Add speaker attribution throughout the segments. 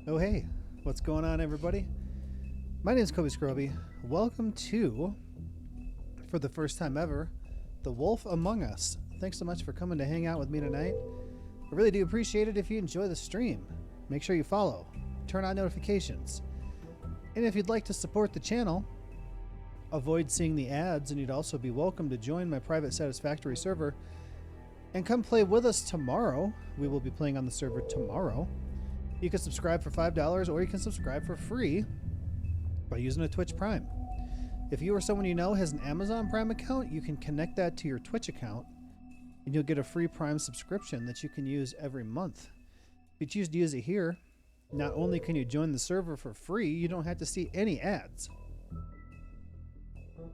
Speaker 1: Oh hey, what's going on everybody? My name is Kobe Scroby. Welcome to, for the first time ever, The Wolf Among Us. Thanks so much for coming to hang out with me tonight. I really do appreciate it if you enjoy the stream. Make sure you follow, turn on notifications. And if you'd like to support the channel, avoid seeing the ads, and you'd also be welcome to join my private Satisfactory server and come play with us tomorrow. We will be playing on the server tomorrow. You can subscribe for $5 or you can subscribe for free by using a Twitch Prime. If you or someone you know has an Amazon Prime account, you can connect that to your Twitch account and you'll get a free Prime subscription that you can use every month. If you choose to use it here, not only can you join the server for free, you don't have to see any ads.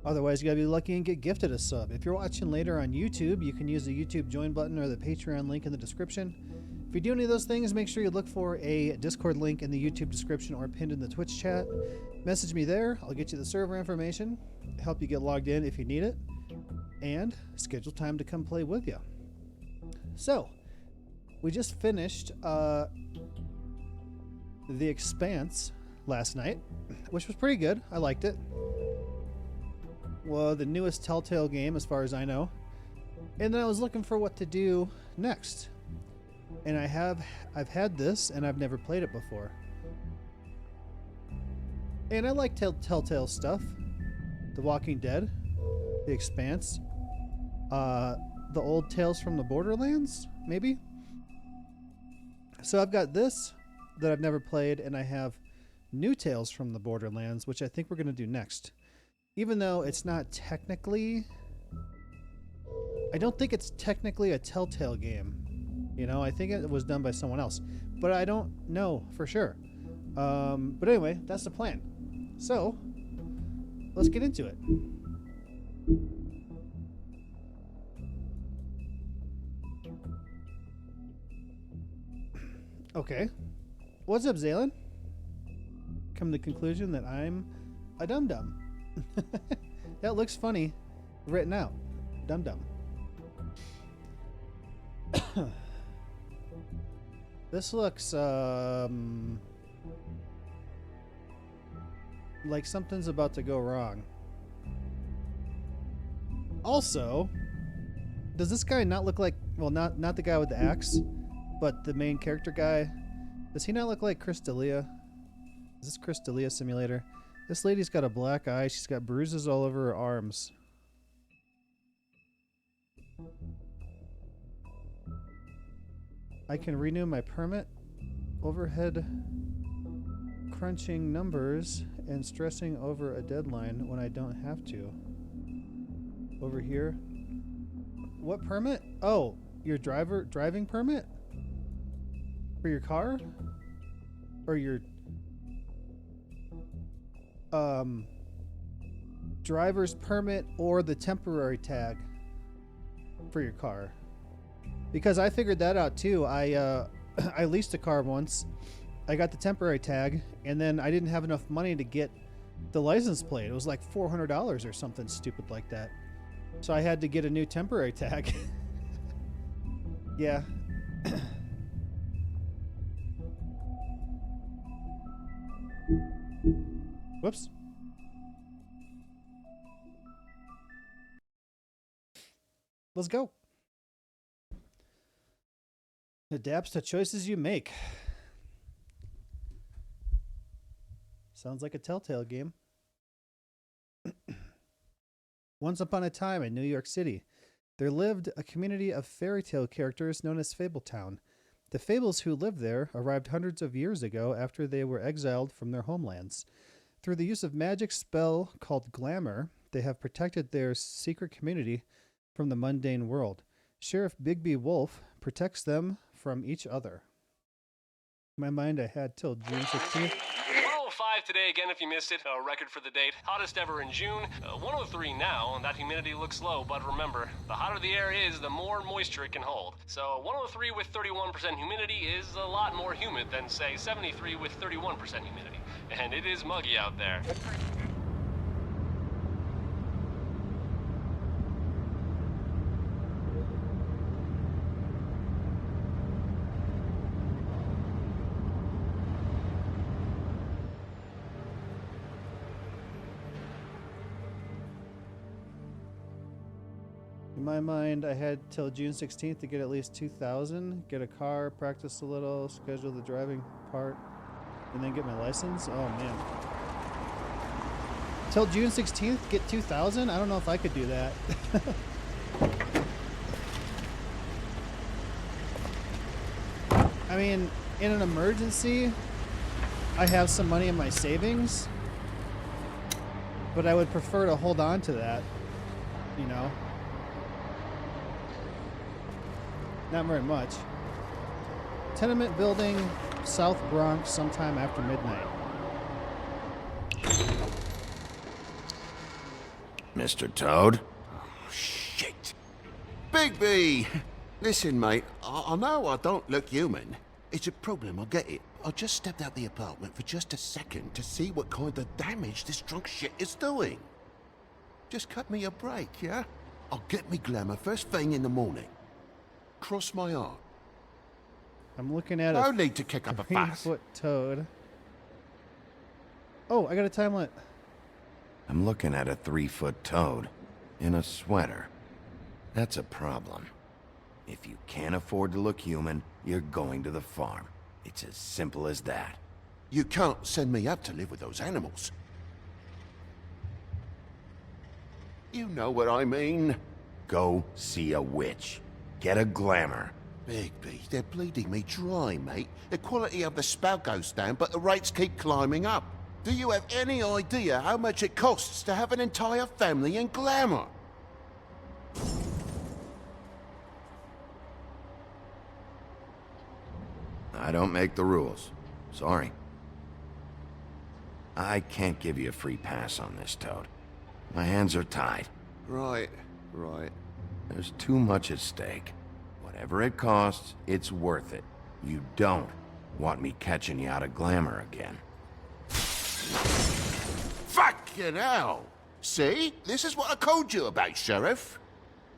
Speaker 1: Otherwise, you gotta be lucky and get gifted a sub. If you're watching later on YouTube, you can use the YouTube join button or the Patreon link in the description. If you do any of those things, make sure you look for a Discord link in the YouTube description or pinned in the Twitch chat. Message me there. I'll get you the server information, help you get logged in if you need it, and schedule time to come play with you. So, we just finished The Expanse last night, which was pretty good. I liked it. Well, the newest Telltale game as far as I know. And then I was looking for what to do next. And I've had this and I've never played it before. And I like Telltale stuff. The Walking Dead, The Expanse, the old Tales from the Borderlands, maybe? So I've got this that I've never played, and I have new Tales from the Borderlands, which I think we're going to do next. Even though it's not technically... I don't think it's technically a Telltale game. You know, I think it was done by someone else. But I don't know for sure. But anyway, that's the plan. So, let's get into it. Okay. What's up, Zaylin? Come to the conclusion that I'm a dum-dum. That looks funny written out. Dum-dum. This looks like something's about to go wrong. Also, does this guy not look like, well, not the guy with the axe, but the main character guy? Does he not look like Chris D'Elia? Is this Chris D'Elia Simulator? This lady's got a black eye. She's got bruises all over her arms. I can renew my permit. Overhead crunching numbers and stressing over a deadline when I don't have to. Over here. What permit? Oh, your driving permit? For your car? Or your driver's permit or the temporary tag for your car. Because I figured that out too. I leased a car once. I got the temporary tag, and then I didn't have enough money to get the license plate. It was like $400 or something stupid like that. So I had to get a new temporary tag. Yeah. Whoops. Let's go. Adapts to choices you make. Sounds like a Telltale game. Once upon a time in New York City, there lived a community of fairy tale characters known as Fabletown. The Fables who lived there arrived hundreds of years ago after they were exiled from their homelands. Through the use of magic spell called glamour, they have protected their secret community from the mundane world. Sheriff Bigby Wolf protects them from each other. In my mind, I had till June 16th.
Speaker 2: 105 today again if you missed it. A record for the date. Hottest ever in June. 103 now, and that humidity looks low, but remember, the hotter the air is, the more moisture it can hold. So 103 with 31% humidity is a lot more humid than, say, 73 with 31% humidity. And it is muggy out there.
Speaker 1: In my mind, I had till June 16th to get at least 2,000, get a car, practice a little, schedule the driving part, and then get my license. Oh man. Till June 16th, get 2,000? I don't know if I could do that. I mean, in an emergency, I have some money in my savings, but I would prefer to hold on to that, you know? Not very much. Tenement building, South Bronx, sometime after midnight.
Speaker 3: Mr. Toad? Oh, shit. Bigby! Listen, mate, I know I don't look human. It's a problem, I get it. I just stepped out the apartment for just a second to see what kind of damage this drunk shit is doing. Just cut me a break, yeah? I'll get me glamour first thing in the morning. Cross my heart.
Speaker 1: I'm looking at
Speaker 3: no
Speaker 1: a
Speaker 3: need to kick up a fuss.
Speaker 1: 3-foot toad. Oh, I got a time limit.
Speaker 3: I'm looking at a 3-foot toad in a sweater. That's a problem. If you can't afford to look human, you're going to the farm. It's as simple as that. You can't send me up to live with those animals. You know what I mean.
Speaker 4: Go see a witch. Get a glamour.
Speaker 3: Bigby, they're bleeding me dry, mate. The quality of the spout goes down, but the rates keep climbing up. Do you have any idea how much it costs to have an entire family in glamour?
Speaker 4: I don't make the rules. Sorry. I can't give you a free pass on this, Toad. My hands are tied.
Speaker 3: Right.
Speaker 4: There's too much at stake. Whatever it costs, it's worth it. You don't want me catching you out of glamour again.
Speaker 3: Fucking hell! See? This is what I told you about, Sheriff.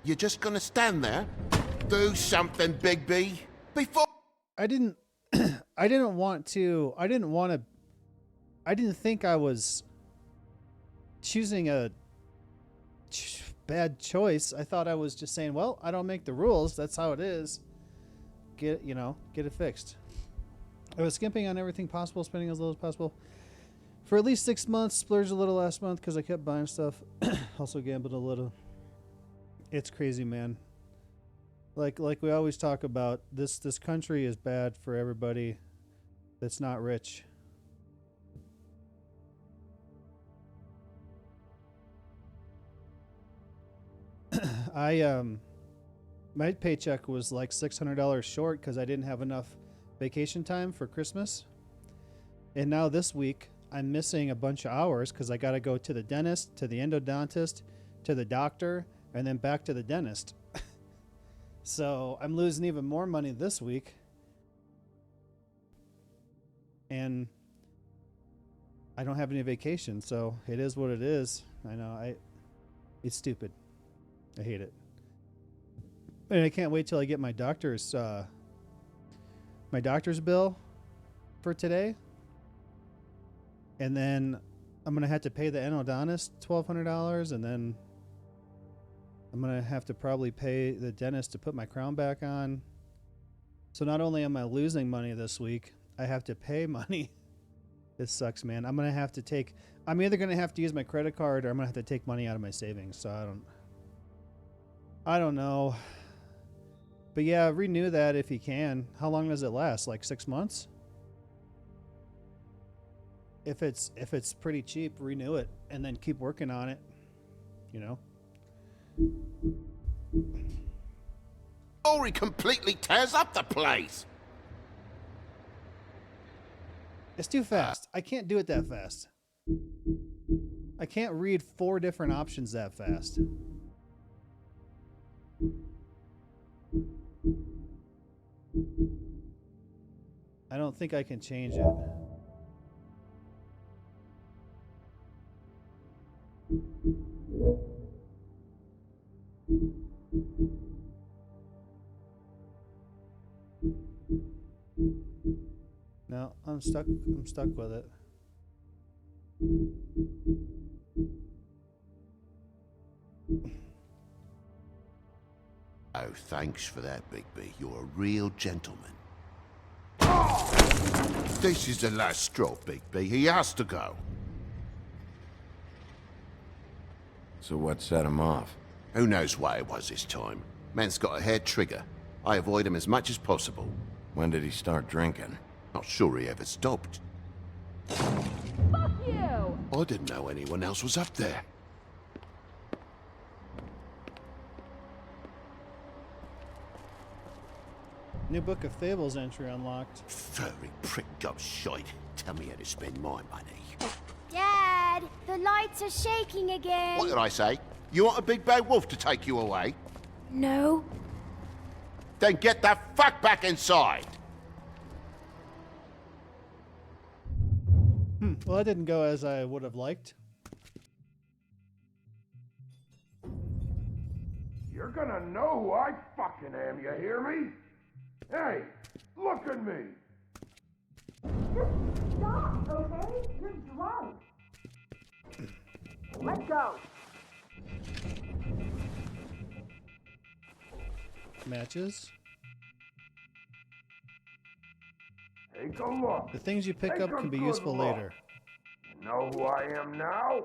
Speaker 3: You're just gonna stand there? Do something, Bigby. Before...
Speaker 1: I didn't think I was choosing a bad choice. I thought I was just saying, well, I don't make the rules. That's how it is. Get it fixed. I was skimping on everything possible, spending as little as possible. For at least 6 months, splurged a little last month because I kept buying stuff. Also gambled a little. It's crazy, man. Like we always talk about, this country is bad for everybody that's not rich. My paycheck was like $600 short because I didn't have enough vacation time for Christmas. And now this week I'm missing a bunch of hours because I got to go to the dentist, to the endodontist, to the doctor, and then back to the dentist. So I'm losing even more money this week. And I don't have any vacation, so it is what it is. I know, it's stupid. I hate it. And I can't wait till I get my doctor's bill for today. And then I'm going to have to pay the endodontist $1,200, and then I'm going to have to probably pay the dentist to put my crown back on. So not only am I losing money this week, I have to pay money. This sucks, man. I'm either going to have to use my credit card, or I'm going to have to take money out of my savings. So I don't know. But yeah, renew that if you can. How long does it last? Like 6 months? If it's pretty cheap, renew it and then keep working on it. You know?
Speaker 3: Ori completely tears up the place.
Speaker 1: It's too fast. I can't do it that fast. I can't read 4 different options that fast. I don't think I can change it. No, I'm stuck with it.
Speaker 3: Oh, thanks for that, Bigby. You're a real gentleman. This is the last straw, Bigby. He has to go.
Speaker 4: So what set him off?
Speaker 3: Who knows why it was this time? Man's got a hair trigger. I avoid him as much as possible.
Speaker 4: When did he start drinking?
Speaker 3: Not sure he ever stopped.
Speaker 5: Fuck you!
Speaker 3: I didn't know anyone else was up there.
Speaker 1: New book of Fables entry unlocked.
Speaker 3: Furry prick got shite. Tell me how to spend my money.
Speaker 5: Dad, the lights are shaking again.
Speaker 3: What did I say? You want a big bad wolf to take you away?
Speaker 5: No.
Speaker 3: Then get the fuck back inside!
Speaker 1: Well, that didn't go as I would have liked.
Speaker 6: You're gonna know who I fucking am, you hear me? Hey, look at me!
Speaker 5: Just stop, okay? You're drunk. Let go.
Speaker 1: Matches.
Speaker 6: Take a look.
Speaker 1: The things you pick
Speaker 6: Take
Speaker 1: up
Speaker 6: a
Speaker 1: can be
Speaker 6: good
Speaker 1: useful
Speaker 6: look.
Speaker 1: later.
Speaker 6: Know who I am now?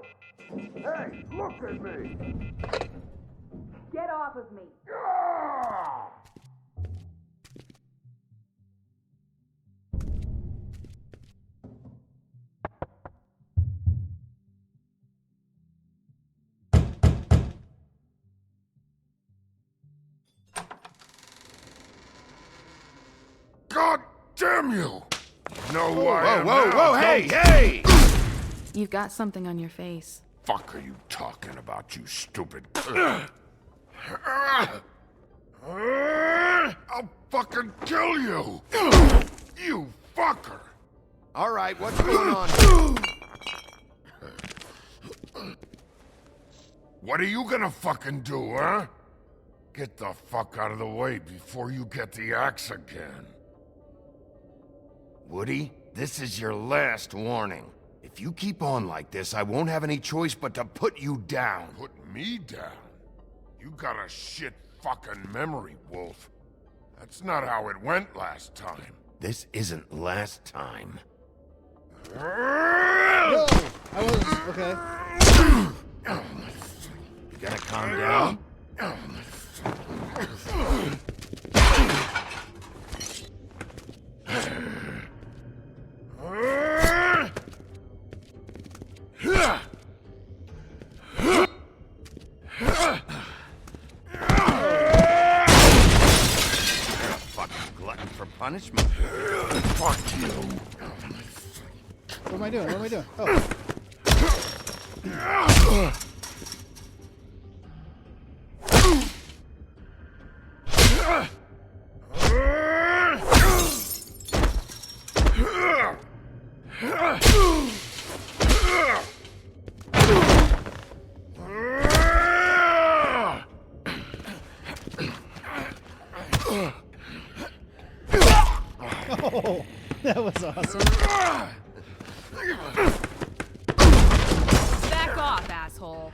Speaker 6: Hey, look at me!
Speaker 7: Get off of me!
Speaker 6: Ah! God damn you! Know who I am now,
Speaker 4: Whoa, hey,
Speaker 6: don't
Speaker 4: hey!
Speaker 7: You've got something on your face.
Speaker 6: fuck are you talking about, you stupid? I'll fucking kill you! You fucker!
Speaker 4: All right, what's going on?
Speaker 6: What are you gonna fucking do, huh? Get the fuck out of the way before you get the axe again.
Speaker 4: Woody, this is your last warning. If you keep on like this, I won't have any choice but to put you down.
Speaker 6: Put me down? You got a shit fucking memory, Wolf. That's not how it went last time.
Speaker 4: This isn't last time.
Speaker 1: No! I was... Okay.
Speaker 4: You gotta calm down. Fucking glutton for punishment.
Speaker 6: Fuck you.
Speaker 1: What am I doing? What am I doing? Oh. Oh, that was awesome.
Speaker 7: Back off, asshole.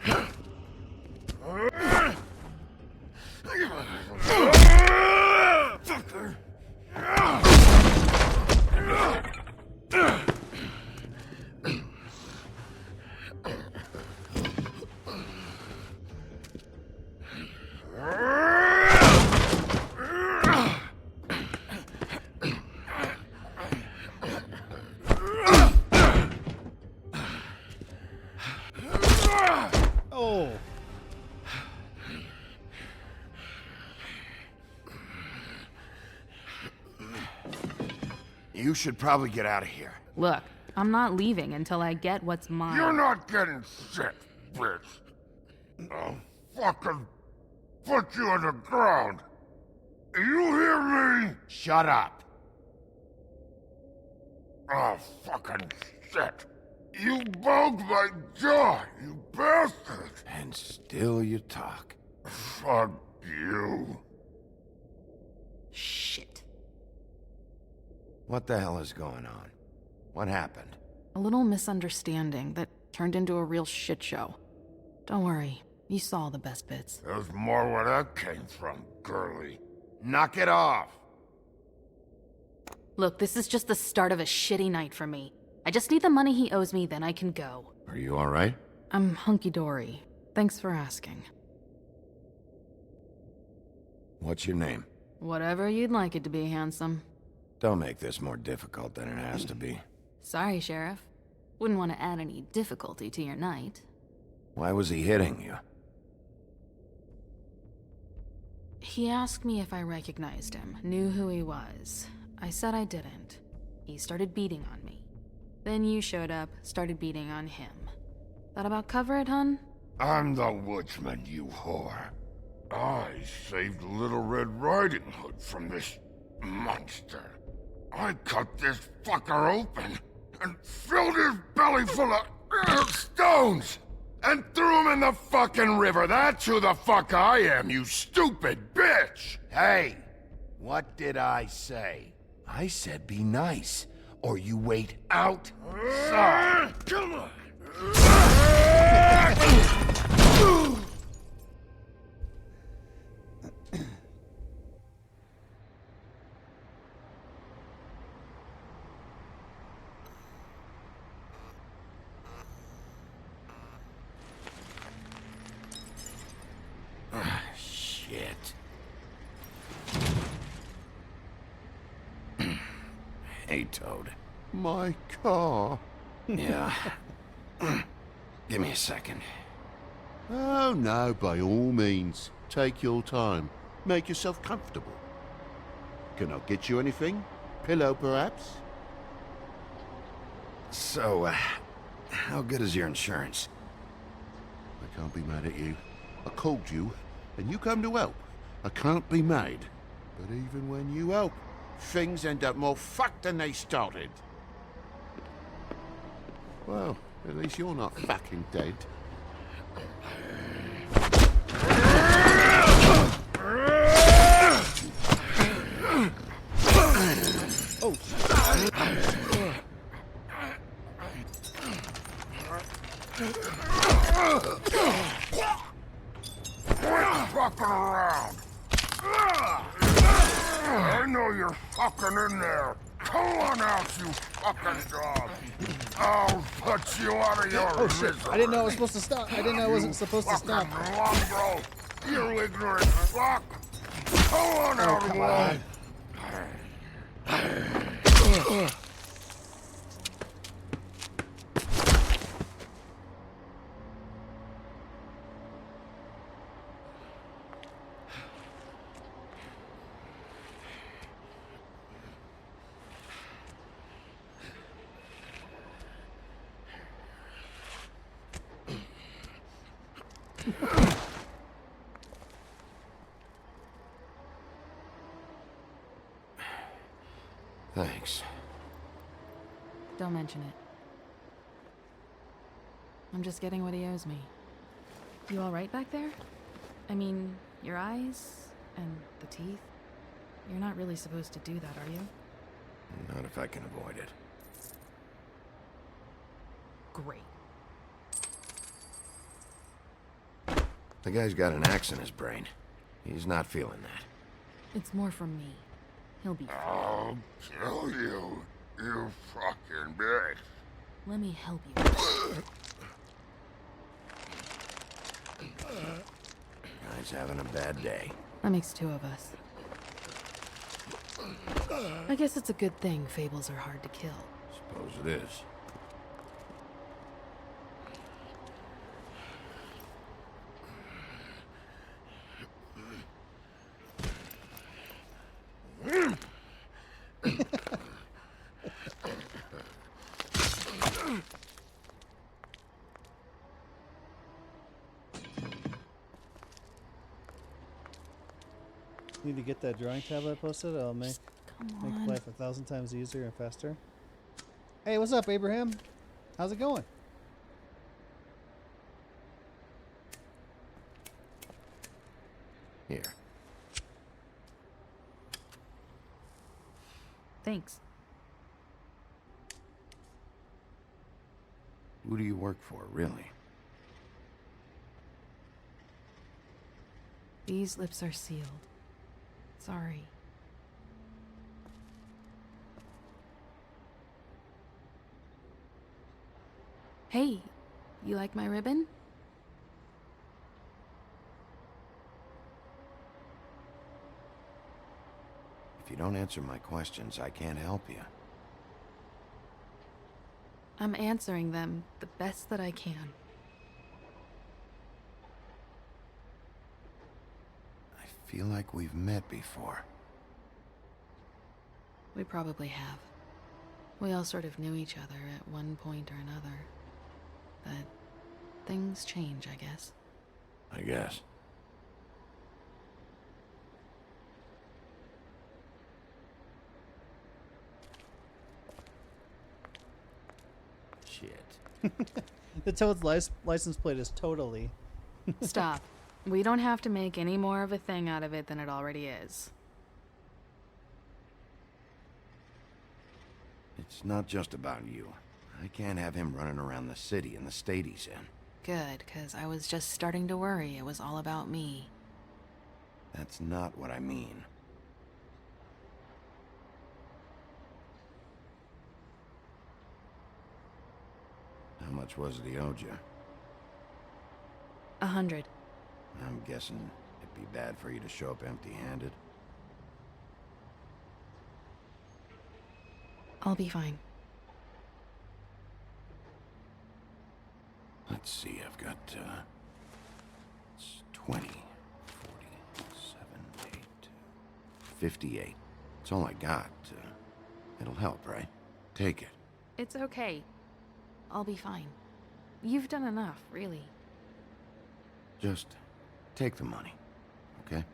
Speaker 1: Oh.
Speaker 4: You should probably get out of here.
Speaker 7: Look, I'm not leaving until I get what's mine.
Speaker 6: You're not getting shit, bitch. I'll fucking put you on the ground. You hear me?
Speaker 4: Shut up.
Speaker 6: Oh, fucking shit. You bugged my jaw, you bastard.
Speaker 4: And still you talk.
Speaker 6: Fuck you.
Speaker 7: Shit.
Speaker 4: What the hell is going on? What happened?
Speaker 7: A little misunderstanding that turned into a real shit show. Don't worry, you saw the best bits.
Speaker 6: There's more where that came from, girly.
Speaker 4: Knock it off.
Speaker 7: Look, this is just the start of a shitty night for me. I just need the money he owes me, then I can go.
Speaker 4: Are you all right?
Speaker 7: I'm hunky-dory. Thanks for asking.
Speaker 4: What's your name?
Speaker 7: Whatever you'd like it to be, handsome.
Speaker 4: Don't make this more difficult than it has to be.
Speaker 7: Sorry, Sheriff. Wouldn't want to add any difficulty to your night.
Speaker 4: Why was he hitting you?
Speaker 7: He asked me if I recognized him, knew who he was. I said I didn't. He started beating on me. Then you showed up, started beating on him. That about cover it, hun?
Speaker 6: I'm the woodsman, you whore. I saved Little Red Riding Hood from this monster. I cut this fucker open and filled his belly full of stones and threw him in the fucking river. That's who the fuck I am, you stupid bitch!
Speaker 4: Hey! What did I say? I said be nice, or you wait outside.
Speaker 6: Come on!
Speaker 4: made, Toad.
Speaker 3: My car.
Speaker 4: Yeah. Give me a second.
Speaker 3: Oh, no, by all means. Take your time. Make yourself comfortable. Can I get you anything? Pillow, perhaps?
Speaker 4: So, how good is your insurance?
Speaker 3: I can't be mad at you. I called you, and you come to help. I can't be mad. But even when you help, things end up more fucked than they started. Well, at least you're not fucking dead.
Speaker 1: Oh,
Speaker 6: Fucking around. I know you're fucking in there. Come on out, you fucking dog. I'll put you out of your
Speaker 1: oh shit!
Speaker 6: misery.
Speaker 1: I didn't know I was supposed to stop. I didn't know I wasn't supposed to stop.
Speaker 6: Fucking mongrel. You ignorant fuck. Come on out of
Speaker 1: come
Speaker 6: my...
Speaker 4: Thanks.
Speaker 7: Don't mention it. I'm just getting what he owes me. You all right back there? I mean, your eyes and the teeth? You're not really supposed to do that, are you?
Speaker 4: Not if I can avoid it.
Speaker 7: Great.
Speaker 4: The guy's got an axe in his brain. He's not feeling that.
Speaker 7: It's more from me. He'll be fine.
Speaker 6: I'll kill you, you fucking bitch.
Speaker 7: Let me help you.
Speaker 4: Guy's having a bad day.
Speaker 7: That makes two of us. I guess it's a good thing Fables are hard to kill.
Speaker 4: Suppose it is.
Speaker 1: Need to get that drawing tablet I posted. It'll make
Speaker 7: Come on.
Speaker 1: life 1,000 times easier and faster. Hey, what's up, Abraham? How's it going?
Speaker 4: Here.
Speaker 7: Thanks.
Speaker 4: Who do you work for, really?
Speaker 7: These lips are sealed. Sorry. Hey, you like my ribbon?
Speaker 4: If you don't answer my questions, I can't help you.
Speaker 7: I'm answering them the best that I can.
Speaker 4: I feel like we've met before.
Speaker 7: We probably have. We all sort of knew each other at one point or another. But things change, I guess.
Speaker 4: I guess. Shit.
Speaker 1: The Toad's license plate is totally.
Speaker 7: Stop. We don't have to make any more of a thing out of it than it already is.
Speaker 4: It's not just about you. I can't have him running around the city in the state he's in.
Speaker 7: Good, 'cause I was just starting to worry it was all about me.
Speaker 4: That's not what I mean. How much was it he owed you?
Speaker 7: 100.
Speaker 4: I'm guessing it'd be bad for you to show up empty-handed.
Speaker 7: I'll be fine.
Speaker 4: Let's see, I've got, it's 20, 40, 7, 8, 58. It's all I got. It'll help, right? Take it.
Speaker 7: It's okay. I'll be fine. You've done enough, really.
Speaker 4: Just take the money, okay?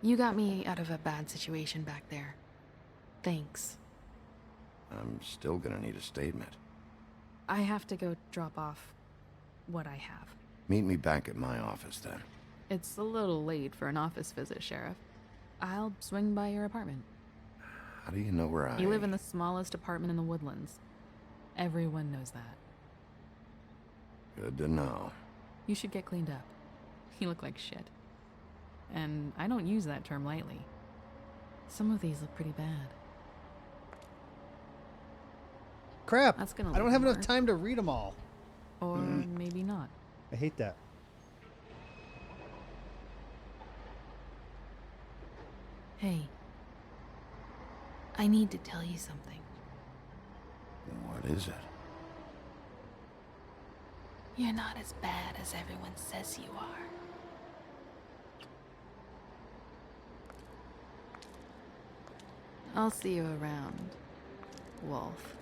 Speaker 7: You got me out of a bad situation back there. Thanks.
Speaker 4: I'm still gonna need a statement.
Speaker 7: I have to go drop off what I have.
Speaker 4: Meet me back at my office, then.
Speaker 7: It's a little late for an office visit, Sheriff. I'll swing by your apartment.
Speaker 4: How do you know where I...
Speaker 7: You live in the smallest apartment in the Woodlands. Everyone knows that.
Speaker 4: Good to know.
Speaker 7: You should get cleaned up. You look like shit. And I don't use that term lightly. Some of these look pretty bad.
Speaker 1: Crap!
Speaker 7: That's gonna
Speaker 1: I don't
Speaker 7: look
Speaker 1: have
Speaker 7: more.
Speaker 1: enough time to read them all.
Speaker 7: Or maybe not.
Speaker 1: I hate that.
Speaker 7: Hey. I need to tell you something.
Speaker 4: What is it?
Speaker 7: You're not as bad as everyone says you are. I'll see you around, Wolf.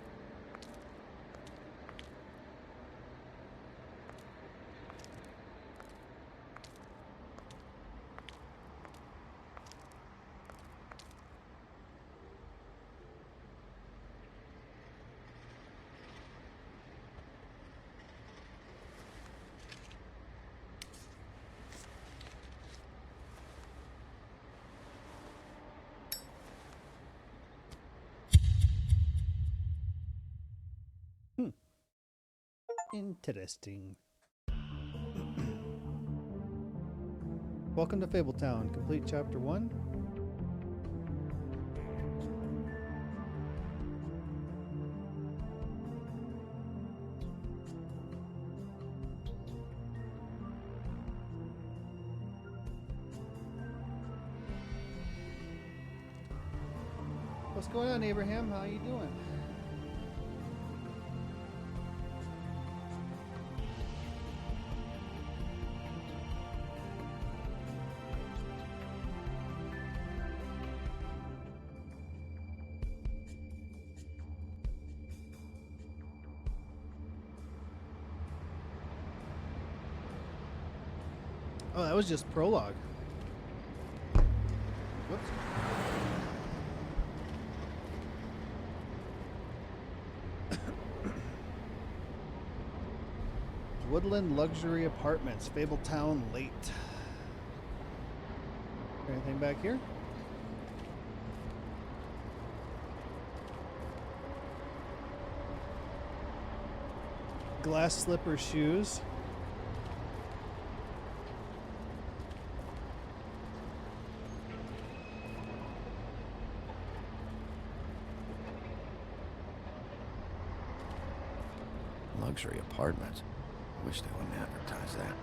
Speaker 1: Interesting. Welcome to Fabletown. Complete Chapter 1. What's going on, Abraham? How you doing? Oh, that was just prologue. Whoops. Woodland Luxury Apartments, Fabletown late. Anything back here? Glass slipper shoes.
Speaker 4: Luxury apartments. Wish they wouldn't advertise that.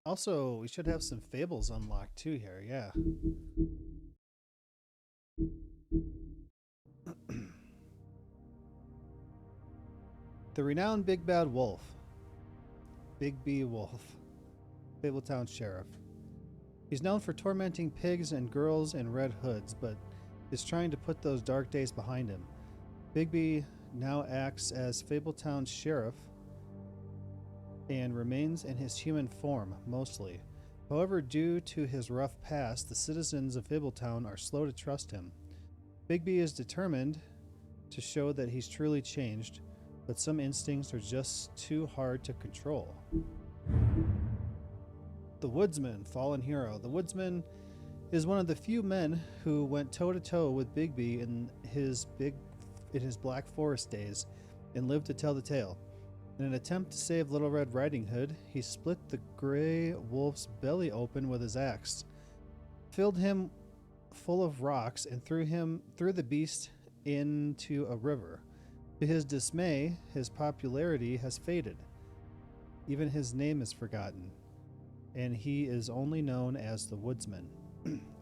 Speaker 1: Also, we should have some Fables unlocked too here, yeah. The renowned Big Bad Wolf. Bigby Wolf. Fabletown Sheriff. He's known for tormenting pigs and girls in red hoods, but is trying to put those dark days behind him. Bigby now acts as Fabletown Sheriff and remains in his human form, mostly. However, due to his rough past, the citizens of Fabletown are slow to trust him. Bigby is determined to show that he's truly changed, but some instincts are just too hard to control. The Woodsman, fallen hero. The Woodsman is one of the few men who went toe-to-toe with Bigby in his Black Forest days and lived to tell the tale. In an attempt to save Little Red Riding Hood, he split the gray wolf's belly open with his axe, filled him full of rocks, and threw the beast into a river. To his dismay, his popularity has faded. Even his name is forgotten, and he is only known as the Woodsman.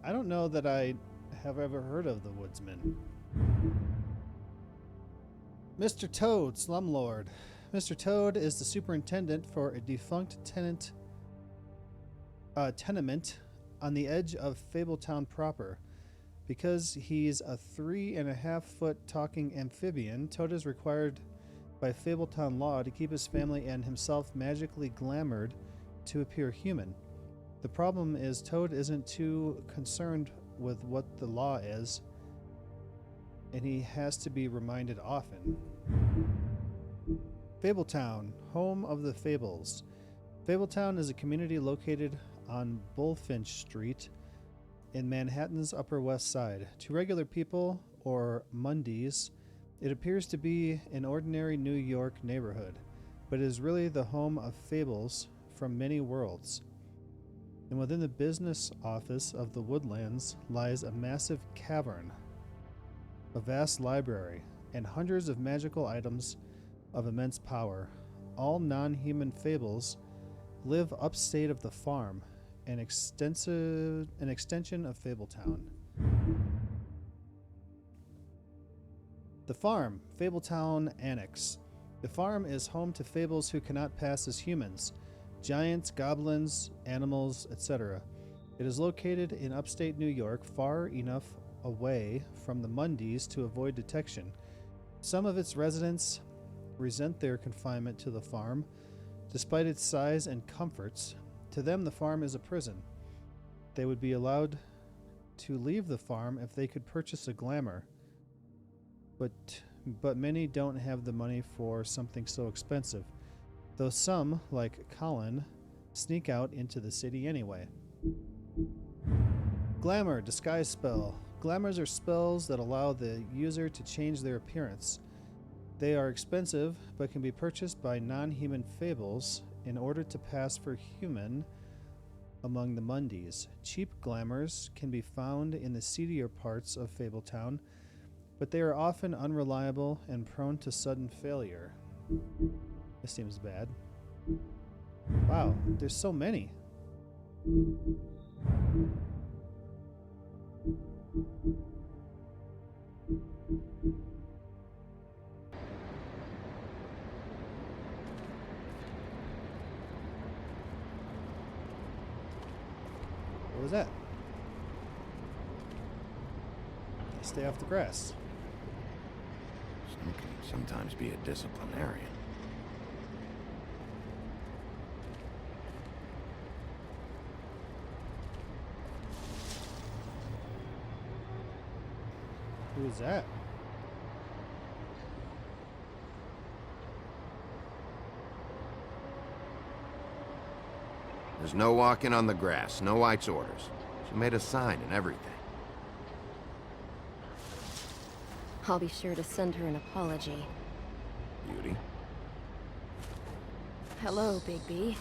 Speaker 1: I don't know that I have ever heard of the Woodsman. Mr. Toad, slumlord. Mr. Toad is the superintendent for a defunct tenement on the edge of Fabletown proper. Because he's a 3.5-foot talking amphibian, Toad is required by Fabletown law to keep his family and himself magically glamoured to appear human. The problem is Toad isn't too concerned with what the law is, and he has to be reminded often. Fabletown, home of the Fables. Fabletown is a community located on Bullfinch Street in Manhattan's Upper West Side. To regular people, or Mundies, it appears to be an ordinary New York neighborhood, but it is really the home of fables from many worlds. And within the business office of the Woodlands lies a massive cavern, a vast library, and hundreds of magical items of immense power. All non-human fables live upstate of the farm, an extension of Fabletown. The farm, Fabletown Annex. The farm is home to fables who cannot pass as humans, giants, goblins, animals, etc. It is located in upstate New York, far enough away from the Mundies to avoid detection. Some of its residents resent their confinement to the farm, despite its size and comforts. To them, the farm is a prison. They would be allowed to leave the farm if they could purchase a glamour. But many don't have the money for something so expensive, though some, like Colin, sneak out into the city anyway. Glamour, disguise spell. Glamours are spells that allow the user to change their appearance. They are expensive, but can be purchased by non-human fables in order to pass for human among the Mundies. Cheap glamours can be found in the seedier parts of Fabletown, but they are often unreliable and prone to sudden failure. This seems bad. Wow, there's so many. What was that? Stay off the grass.
Speaker 4: Some can sometimes be a disciplinarian.
Speaker 1: Who is that?
Speaker 4: There's no walking on the grass, no White's orders. She made a sign and everything.
Speaker 8: I'll be sure to send her an apology.
Speaker 4: Beauty.
Speaker 8: Hello, Bigby.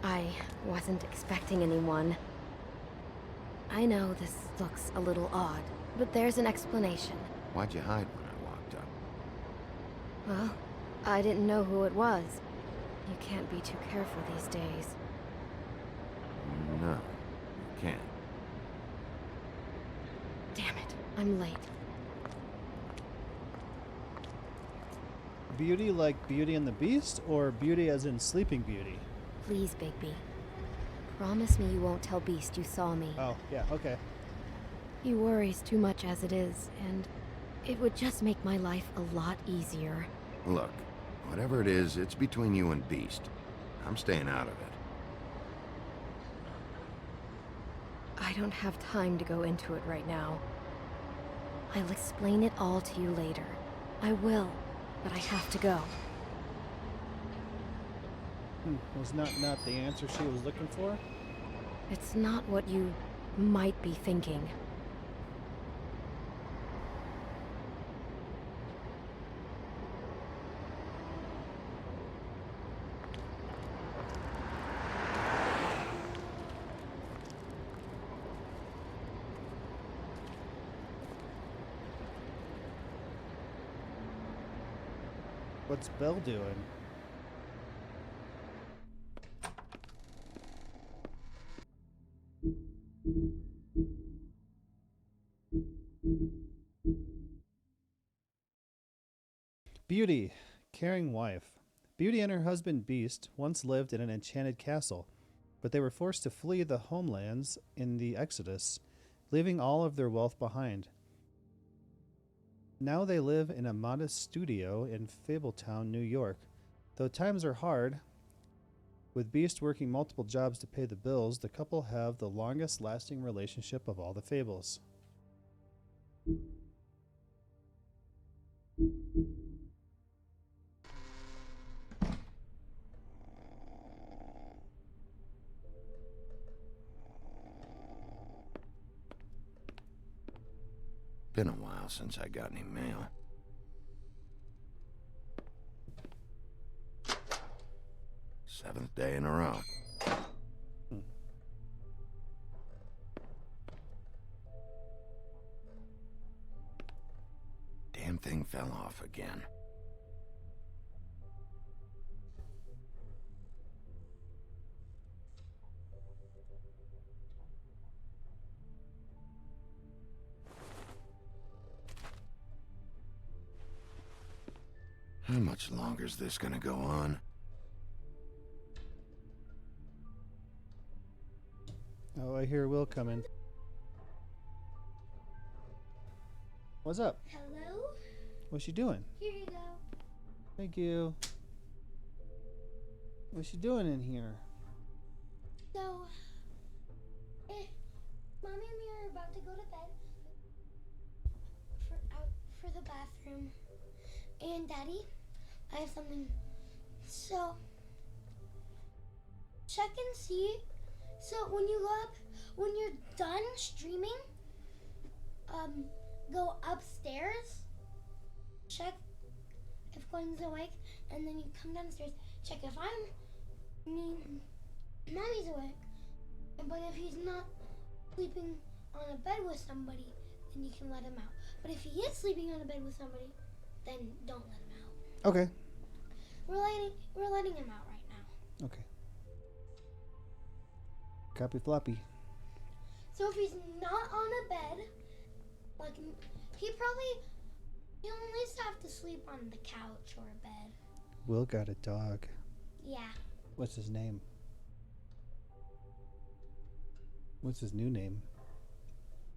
Speaker 8: I wasn't expecting anyone. I know this looks a little odd, but there's an explanation.
Speaker 4: Why'd you hide when I walked up?
Speaker 8: Well, I didn't know who it was. You can't be too careful these days.
Speaker 4: No, you can't.
Speaker 8: Damn it, I'm late.
Speaker 1: Beauty like Beauty and the Beast, or Beauty as in Sleeping Beauty?
Speaker 8: Please, Bigby. Promise me you won't tell Beast you saw me.
Speaker 1: Oh, yeah, okay.
Speaker 8: He worries too much as it is, and it would just make my life a lot easier.
Speaker 4: Look, whatever it is, it's between you and Beast. I'm staying out of it.
Speaker 8: I don't have time to go into it right now. I'll explain it all to you later. I will, but I have to go.
Speaker 1: Was not the answer she was looking for?
Speaker 8: It's not what you might be thinking.
Speaker 1: What's Belle doing? Beauty, caring wife. Beauty and her husband Beast once lived in an enchanted castle, but they were forced to flee the homelands in the Exodus, leaving all of their wealth behind. Now they live in a modest studio in Fabletown, New York. Though times are hard, with Beast working multiple jobs to pay the bills, the couple have the longest lasting relationship of all the Fables.
Speaker 4: Been a while since I got any mail. Seventh day in a row. Damn thing fell off again. How much longer is this gonna go on?
Speaker 1: Oh, I hear Will coming. What's up?
Speaker 5: Hello?
Speaker 1: What's she doing?
Speaker 5: Here you go.
Speaker 1: Thank you. What's she doing in here?
Speaker 5: So, Mommy and me are about to go to bed for the bathroom. And Daddy, I have something. So, check and see. So when you go up, when you're done streaming, go upstairs, check if Gwen's awake, and then you come downstairs, check if Mommy's awake. But if he's not sleeping on a bed with somebody, then you can let him out. But if he is sleeping on a bed with somebody, then don't let him out.
Speaker 1: Okay.
Speaker 5: We're letting him out right now.
Speaker 1: Okay. Copy floppy.
Speaker 5: So if he's not on a bed, like he'll at least have to sleep on the couch or a bed.
Speaker 1: Will got a dog.
Speaker 5: Yeah.
Speaker 1: What's his name? What's his new name?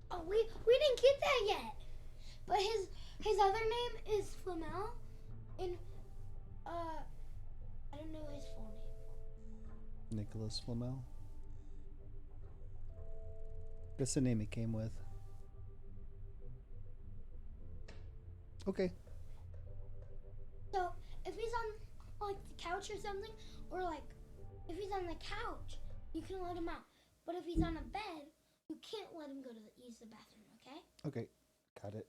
Speaker 5: Oh, we didn't get that yet. But his other name is Flamel, and I don't know his full name.
Speaker 1: Nicholas Flamel. That's the name he came with. Okay.
Speaker 5: So if he's on like the couch or something, or like if he's on the couch, you can let him out. But if he's on a bed, you can't let him go to use the bathroom. Okay?
Speaker 1: Okay. Got it.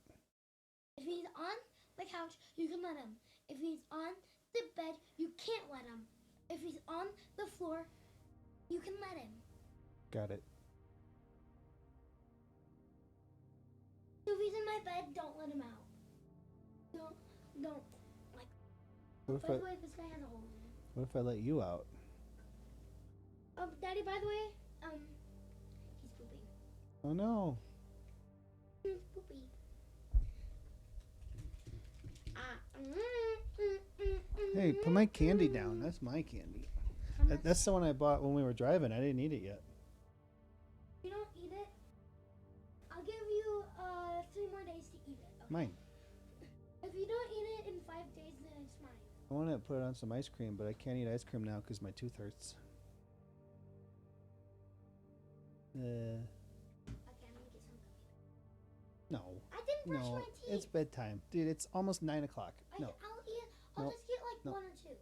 Speaker 5: If he's on the couch, you can let him. If he's on the bed, you can't let him. If he's on the floor, you can let him.
Speaker 1: Got it.
Speaker 5: So if he's in my bed, don't let him out. Don't. Like,
Speaker 1: What
Speaker 5: by the way, this guy has a hole in him.
Speaker 1: What if I let you out?
Speaker 5: Daddy, by the way, he's pooping.
Speaker 1: Oh no.
Speaker 5: He's poopy.
Speaker 1: Hey, put my candy down. That's my candy. That's the one I bought when we were driving. I didn't eat it yet.
Speaker 5: You don't eat it? I'll give you 3 more days to eat it. Okay?
Speaker 1: Mine.
Speaker 5: If you don't eat it in 5 days, then it's mine.
Speaker 1: I want to put it on some ice cream, but I can't eat ice cream now because my tooth hurts.
Speaker 5: Okay, I'm gonna get some cookies.
Speaker 1: No.
Speaker 5: I didn't brush
Speaker 1: No,
Speaker 5: my teeth.
Speaker 1: it's bedtime. Dude, it's almost 9 o'clock. No.
Speaker 5: I'll
Speaker 1: No.
Speaker 5: just get like
Speaker 1: No.
Speaker 5: 1 or 2.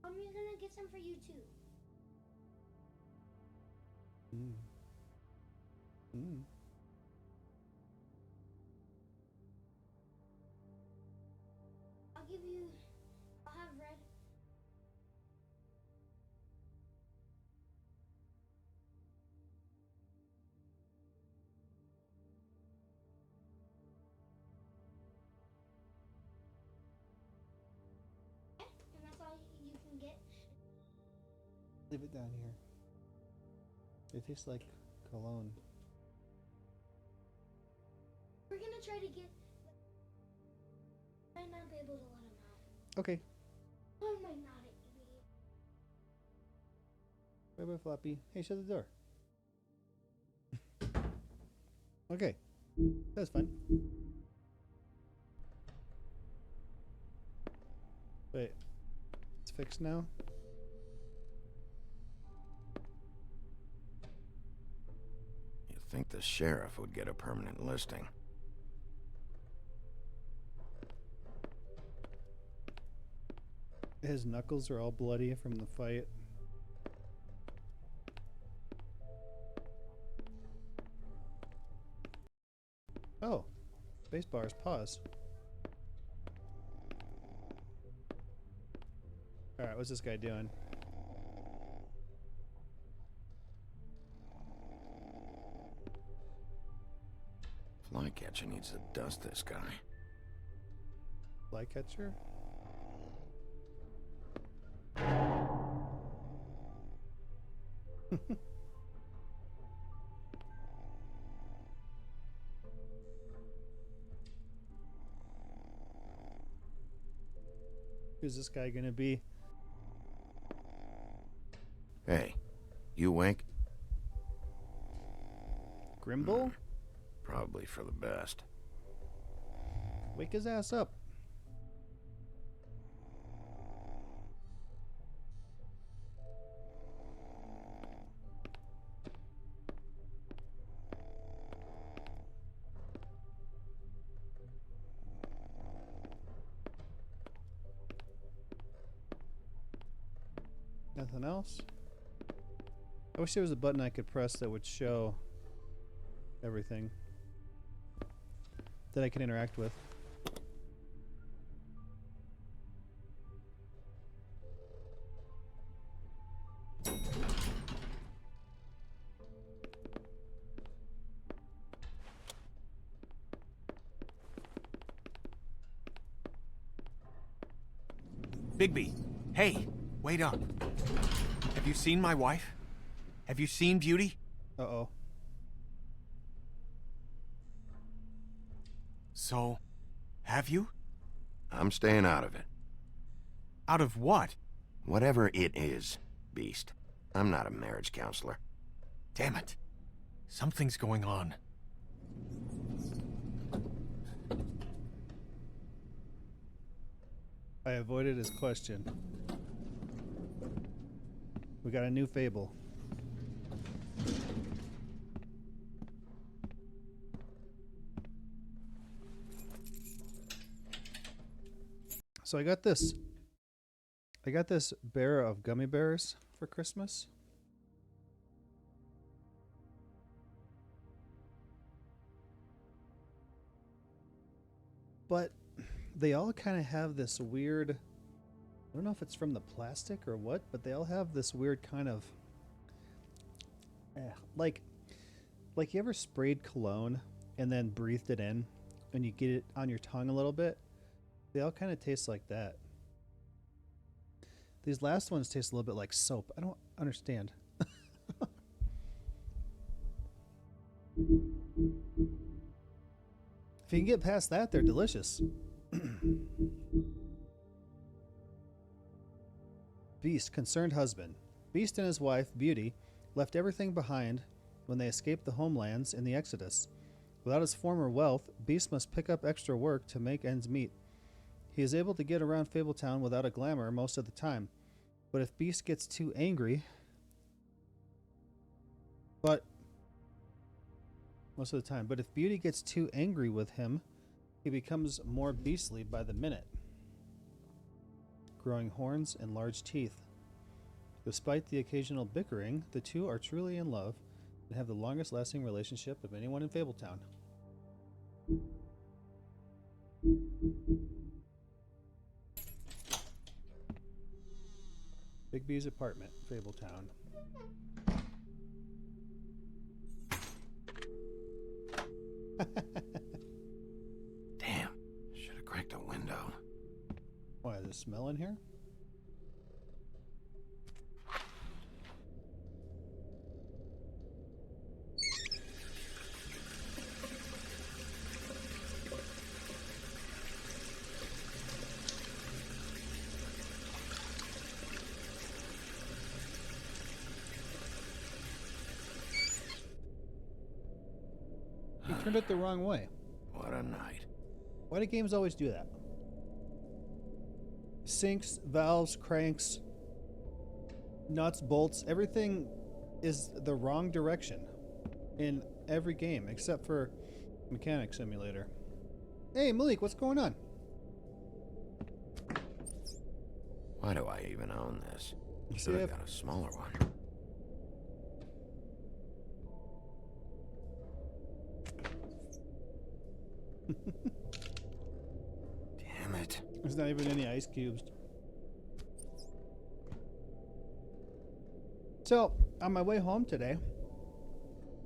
Speaker 5: I'm gonna get some for you too.
Speaker 1: Mm. Mm.
Speaker 5: I'll have red.
Speaker 1: Leave it down here. It tastes like cologne.
Speaker 5: We're gonna try to get. Might not be able to let him out.
Speaker 1: Okay.
Speaker 5: I might not be.
Speaker 1: Bye bye, Floppy. Hey, shut the door. Okay. That's fine. Wait. It's fixed now?
Speaker 4: You'd think the sheriff would get a permanent listing.
Speaker 1: His knuckles are all bloody from the fight. Oh. Spacebar is pause. Alright, what's this guy doing?
Speaker 4: Flycatcher needs to dust this guy.
Speaker 1: Flycatcher? Who's this guy gonna be?
Speaker 4: Hey, you wink?
Speaker 1: Grimble?
Speaker 4: Probably for the best.
Speaker 1: Wake his ass up. Nothing else? I wish there was a button I could press that would show everything that I can interact with.
Speaker 9: Bigby, hey, wait up. Have you seen my wife? Have you seen Beauty?
Speaker 1: Uh-oh.
Speaker 9: So, have you?
Speaker 4: I'm staying out of it.
Speaker 9: Out of what?
Speaker 4: Whatever it is, Beast. I'm not a marriage counselor.
Speaker 9: Damn it. Something's going on.
Speaker 1: I avoided his question. We got a new fable. So I got this. I got this bear of gummy bears for Christmas. But they all kind of have this weird, I don't know if it's from the plastic or what, but they all have this weird kind of like you ever sprayed cologne and then breathed it in and you get it on your tongue a little bit. They all kind of taste like that. These last ones taste a little bit like soap. I don't understand. If you can get past that, they're delicious. Beast, concerned husband. Beast and his wife, Beauty, left everything behind when they escaped the homelands in the Exodus. Without his former wealth, Beast must pick up extra work to make ends meet. He is able to get around Fabletown without a glamour most of the time. But if Beast gets too angry... Most of the time. But if Beauty gets too angry with him, he becomes more beastly by the minute, growing horns and large teeth. Despite the occasional bickering, the two are truly in love and have the longest lasting relationship of anyone in Fabletown. Bigby's apartment, Fabletown.
Speaker 4: Damn, should have cracked a window.
Speaker 1: Why, is it smell in here? Turned it the wrong way.
Speaker 4: What a night.
Speaker 1: Why do games always do that? Sinks, valves, cranks, nuts, bolts, everything is the wrong direction in every game except for Mechanic Simulator. Hey, Malik, what's going on?
Speaker 4: Why do I even own this?
Speaker 1: See,
Speaker 4: Should have
Speaker 1: I've-
Speaker 4: got a smaller one. Damn it.
Speaker 1: There's not even any ice cubes. So, on my way home today,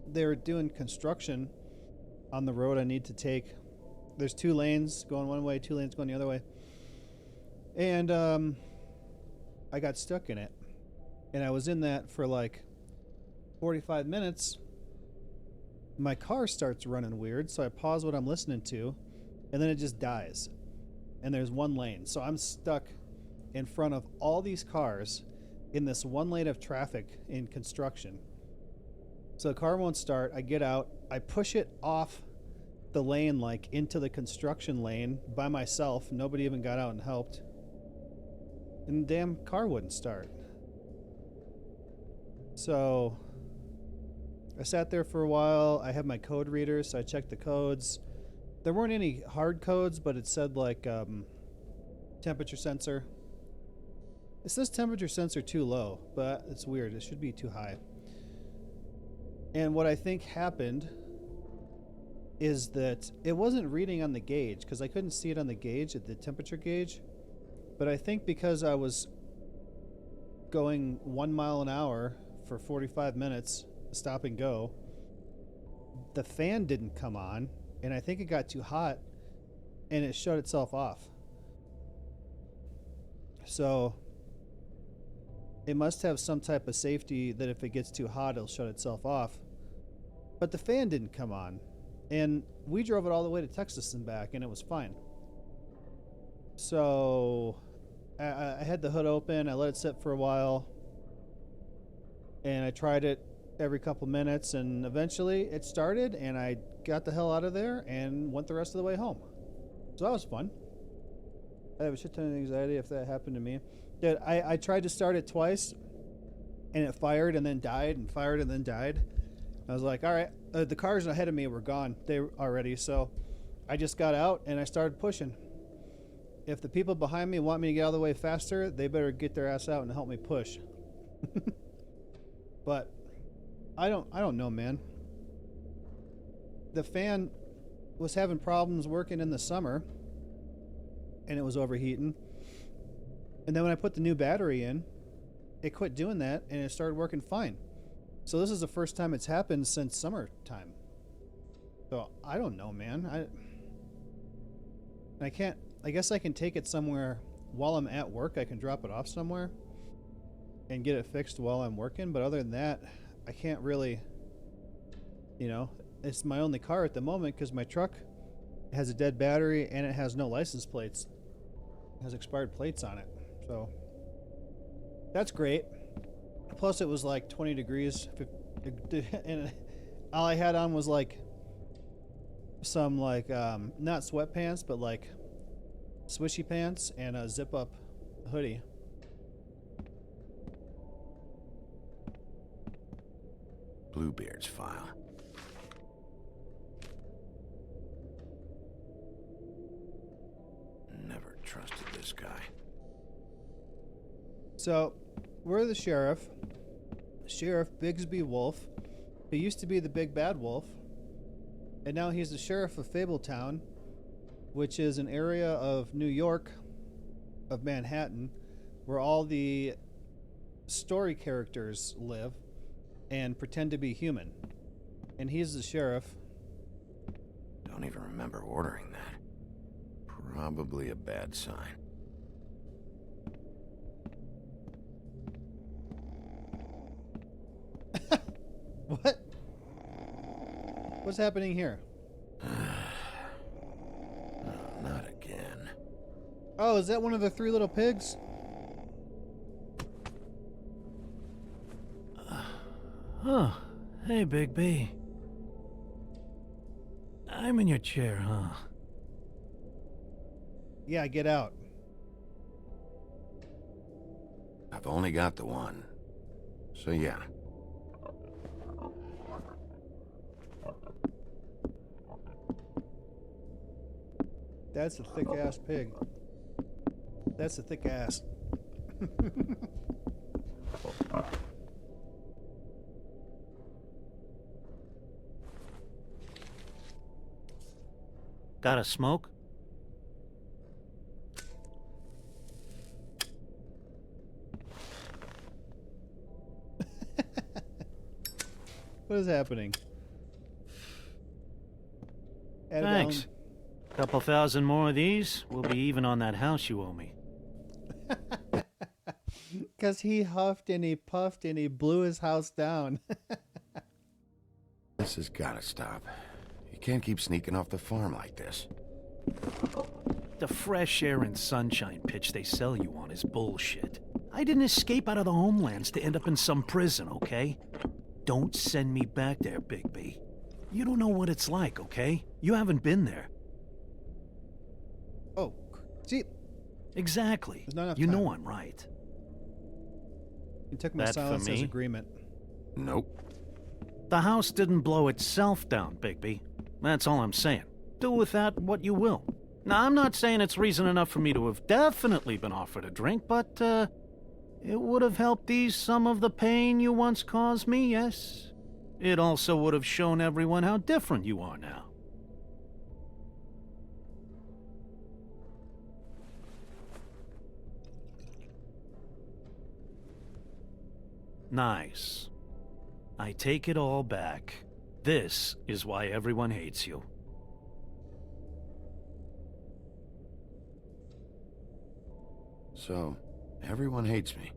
Speaker 1: they were doing construction on the road I need to take. There's 2 lanes going one way, 2 lanes going the other way. And I got stuck in it. And I was in that for like 45 minutes. My car starts running weird, so I pause what I'm listening to, and then it just dies. And there's 1 lane. So I'm stuck in front of all these cars in this 1 lane of traffic in construction. So the car won't start. I get out. I push it off the lane, like into the construction lane by myself. Nobody even got out and helped. And the damn car wouldn't start. So I sat there for a while. I have my code reader, so I checked the codes. There weren't any hard codes, but it said like temperature sensor. It says temperature sensor too low, but it's weird. It should be too high. And what I think happened is that it wasn't reading on the gauge, because I couldn't see it on the gauge, at the temperature gauge. But I think because I was going 1 mile an hour for 45 minutes, stop and go, the fan didn't come on, and I think it got too hot, and it shut itself off. So it must have some type of safety that if it gets too hot, it'll shut itself off. But the fan didn't come on, and we drove it all the way to Texas and back, and it was fine. So I had the hood open, I let it sit for a while, and I tried it every couple minutes, and eventually it started, and I got the hell out of there and went the rest of the way home. So that was fun. I have a shit ton of anxiety if that happened to me. Dude, I tried to start it twice, and it fired and then died, and fired and then died. I was like, all right, the cars ahead of me were gone. They were already, so I just got out and I started pushing. If the people behind me want me to get out of the way faster, they better get their ass out and help me push. But I don't know, man. The fan was having problems working in the summer, and it was overheating. And then when I put the new battery in, it quit doing that, and it started working fine. So this is the first time it's happened since summertime. So I don't know, man. I guess I can take it somewhere while I'm at work. I can drop it off somewhere and get it fixed while I'm working. But other than that, I can't really, it's my only car at the moment because my truck has a dead battery and it has no license plates. It has expired plates on it. So that's great. Plus it was like 20 degrees and all I had on was like some like not sweatpants but like swishy pants and a zip up hoodie.
Speaker 4: Bluebeard's file. Never trusted this guy.
Speaker 1: So we're the sheriff. Sheriff Bigby Wolf. He used to be the big bad wolf, and now he's the sheriff of Fabletown, which is an area of New York, of Manhattan, where all the story characters live and pretend to be human. And he's the sheriff.
Speaker 4: Don't even remember ordering that. Probably a bad sign.
Speaker 1: What? What's happening here?
Speaker 4: No, not again.
Speaker 1: Oh, is that one of the 3 little pigs?
Speaker 10: Huh. Hey, Bigby. I'm in your chair, huh?
Speaker 1: Yeah, get out.
Speaker 4: I've only got the one. So yeah.
Speaker 1: That's a thick ass pig. That's a thick ass.
Speaker 10: Got a smoke?
Speaker 1: What is happening?
Speaker 10: Thanks. Couple thousand more of these, we'll be even on that house you owe me.
Speaker 1: Because he huffed and he puffed and he blew his house down.
Speaker 4: This has gotta stop. You can't keep sneaking off the farm like this.
Speaker 10: The fresh air and sunshine pitch they sell you on is bullshit. I didn't escape out of the homelands to end up in some prison, okay? Don't send me back there, Bigby. You don't know what it's like, okay? You haven't been there.
Speaker 1: Oh, gee.
Speaker 10: Exactly.
Speaker 1: There's not enough
Speaker 10: You
Speaker 1: time.
Speaker 10: know I'm right.
Speaker 1: You took my
Speaker 10: That for
Speaker 1: silence as
Speaker 10: me?
Speaker 1: agreement.
Speaker 4: Nope.
Speaker 10: The house didn't blow itself down, Bigby. That's all I'm saying. Do with that what you will. Now, I'm not saying it's reason enough for me to have definitely been offered a drink, but, it would have helped ease some of the pain you once caused me, yes? It also would have shown everyone how different you are now. Nice. I take it all back. This is why everyone hates you.
Speaker 4: So, everyone hates me.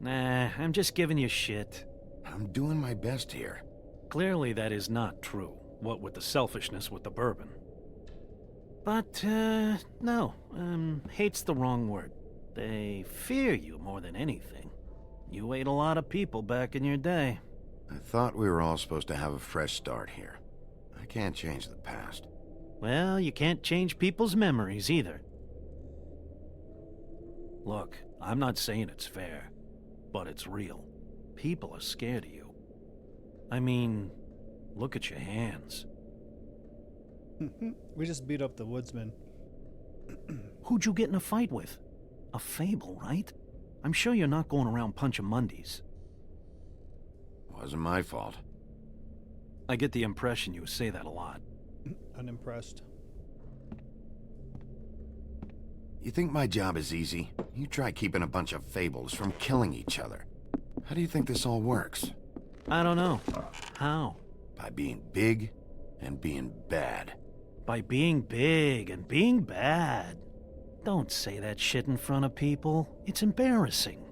Speaker 10: Nah, I'm just giving you shit.
Speaker 4: I'm doing my best here.
Speaker 10: Clearly that is not true, what with the selfishness with the bourbon. But, no, hate's the wrong word. They fear you more than anything. You ate a lot of people back in your day.
Speaker 4: I thought we were all supposed to have a fresh start here. I can't change the past.
Speaker 10: Well, you can't change people's memories either. Look, I'm not saying it's fair, but it's real. People are scared of you. I mean, look at your hands.
Speaker 1: We just beat up the woodsman.
Speaker 10: Who'd you get in a fight with? A Fable, right? I'm sure you're not going around punching Mondays.
Speaker 4: Wasn't my fault.
Speaker 10: I get the impression you say that a lot.
Speaker 1: Unimpressed.
Speaker 4: You think my job is easy? You try keeping a bunch of Fables from killing each other. How do you think this all works?
Speaker 10: I don't know. How?
Speaker 4: By being big and being bad.
Speaker 10: By being big and being bad. Don't say that shit in front of people. It's embarrassing.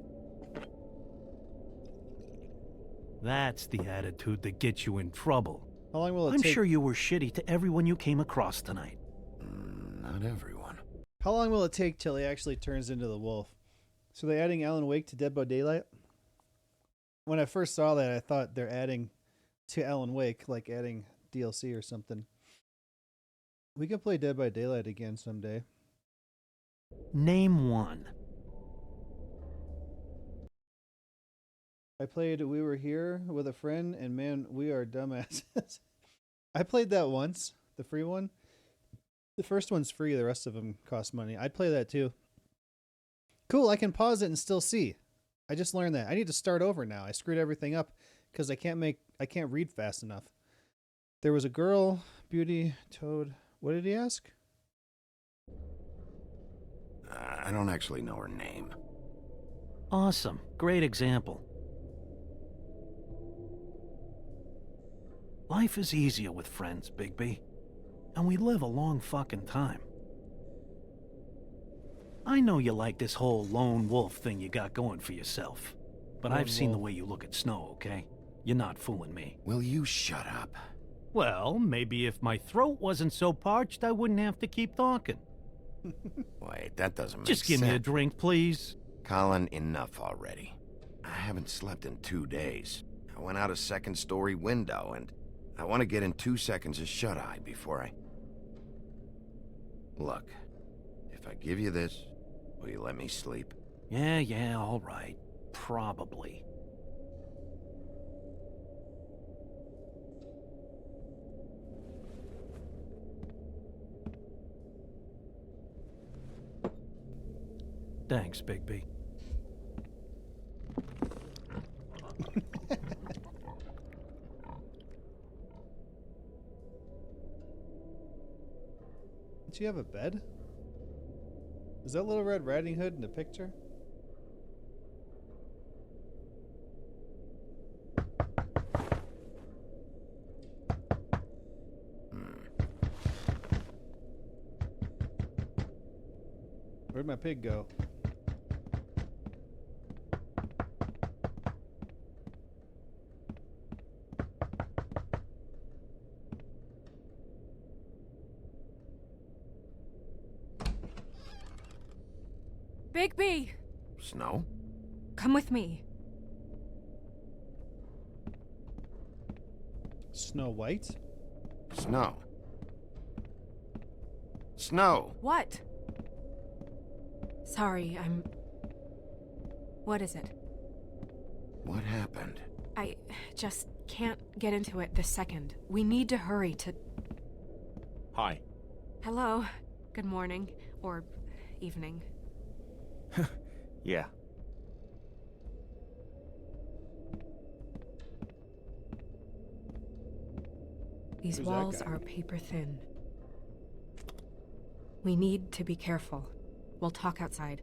Speaker 10: That's the attitude that gets you in trouble.
Speaker 1: How long will it
Speaker 10: I'm
Speaker 1: take?
Speaker 10: sure you were shitty to everyone you came across tonight.
Speaker 4: Not everyone.
Speaker 1: How long will it take till he actually turns into the wolf? So they're adding Alan Wake to Dead by Daylight? When I first saw that, I thought they're adding to Alan Wake, like adding DLC or something. We can play Dead by Daylight again someday.
Speaker 10: Name one.
Speaker 1: I played We Were Here with a friend, and man, we are dumbasses. I played that once, the free one. The first one's free, the rest of them cost money. I'd play that too. Cool, I can pause it and still see. I just learned that. I need to start over now. I screwed everything up because I can't read fast enough. There was a girl, Beauty, Toad. What did he ask?
Speaker 4: I don't actually know her name.
Speaker 10: Awesome. Great example. Life is easier with friends, Bigby. And we live a long fucking time. I know you like this whole lone wolf thing you got going for yourself. But
Speaker 1: Lone
Speaker 10: I've seen the
Speaker 1: wolf.
Speaker 10: way you look at Snow, okay? You're not fooling me.
Speaker 4: Will you shut up?
Speaker 10: Well, maybe if my throat wasn't so parched, I wouldn't have to keep talking.
Speaker 4: Wait, that doesn't make sense.
Speaker 10: Just give me a drink, please.
Speaker 4: Colin, enough already. I haven't slept in 2 days. I went out a second-story window, and I want to get in 2 seconds of shut-eye before I... Look, if I give you this, will you let me sleep?
Speaker 10: Yeah, all right. Probably. Thanks, Bigby.
Speaker 1: Did you have a bed? Is that Little Red Riding Hood in the picture? Where'd my pig go?
Speaker 8: Bigby!
Speaker 4: Snow?
Speaker 8: Come with me.
Speaker 1: Snow White?
Speaker 4: Snow. Snow!
Speaker 8: What? Sorry, What is it?
Speaker 4: What happened?
Speaker 8: I just can't get into it this second. We need to hurry to...
Speaker 9: Hi.
Speaker 8: Hello. Good morning. Or evening.
Speaker 9: Yeah.
Speaker 8: These
Speaker 1: Who's that
Speaker 8: walls
Speaker 1: guy?
Speaker 8: are paper thin. We need to be careful. We'll talk outside.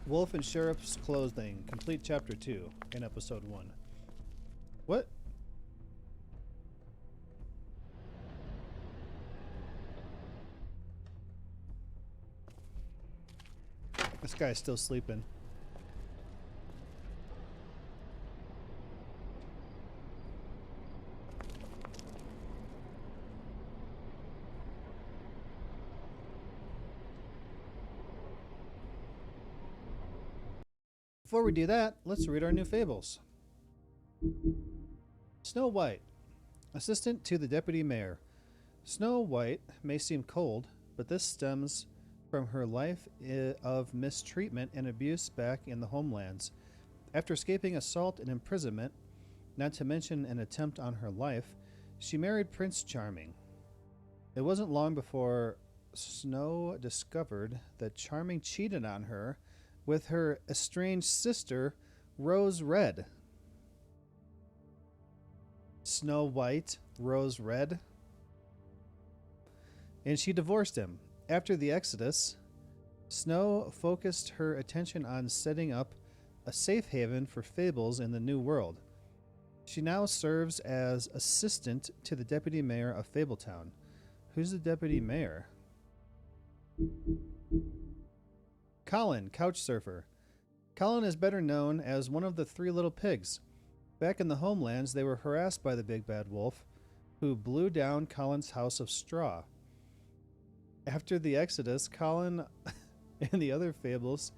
Speaker 1: Wolf and Sheriff's Clothing, complete chapter 2 in episode 1. What? This guy's still sleeping. Before we do that, let's read our new fables. Snow White, assistant to the deputy mayor. Snow White may seem cold, but this stems from her life of mistreatment and abuse back in the homelands. After escaping assault and imprisonment, not to mention an attempt on her life, she married Prince Charming. It wasn't long before Snow discovered that Charming cheated on her with her estranged sister, Rose Red. Snow White, Rose Red. And she divorced him. After the Exodus, Snow focused her attention on setting up a safe haven for Fables in the New World. She now serves as assistant to the deputy mayor of Fabletown. Who's the deputy mayor? Colin, Couchsurfer. Colin is better known as one of the three little pigs. Back in the homelands, they were harassed by the big bad wolf, who blew down Colin's house of straw. After the Exodus, Colin and the other Fables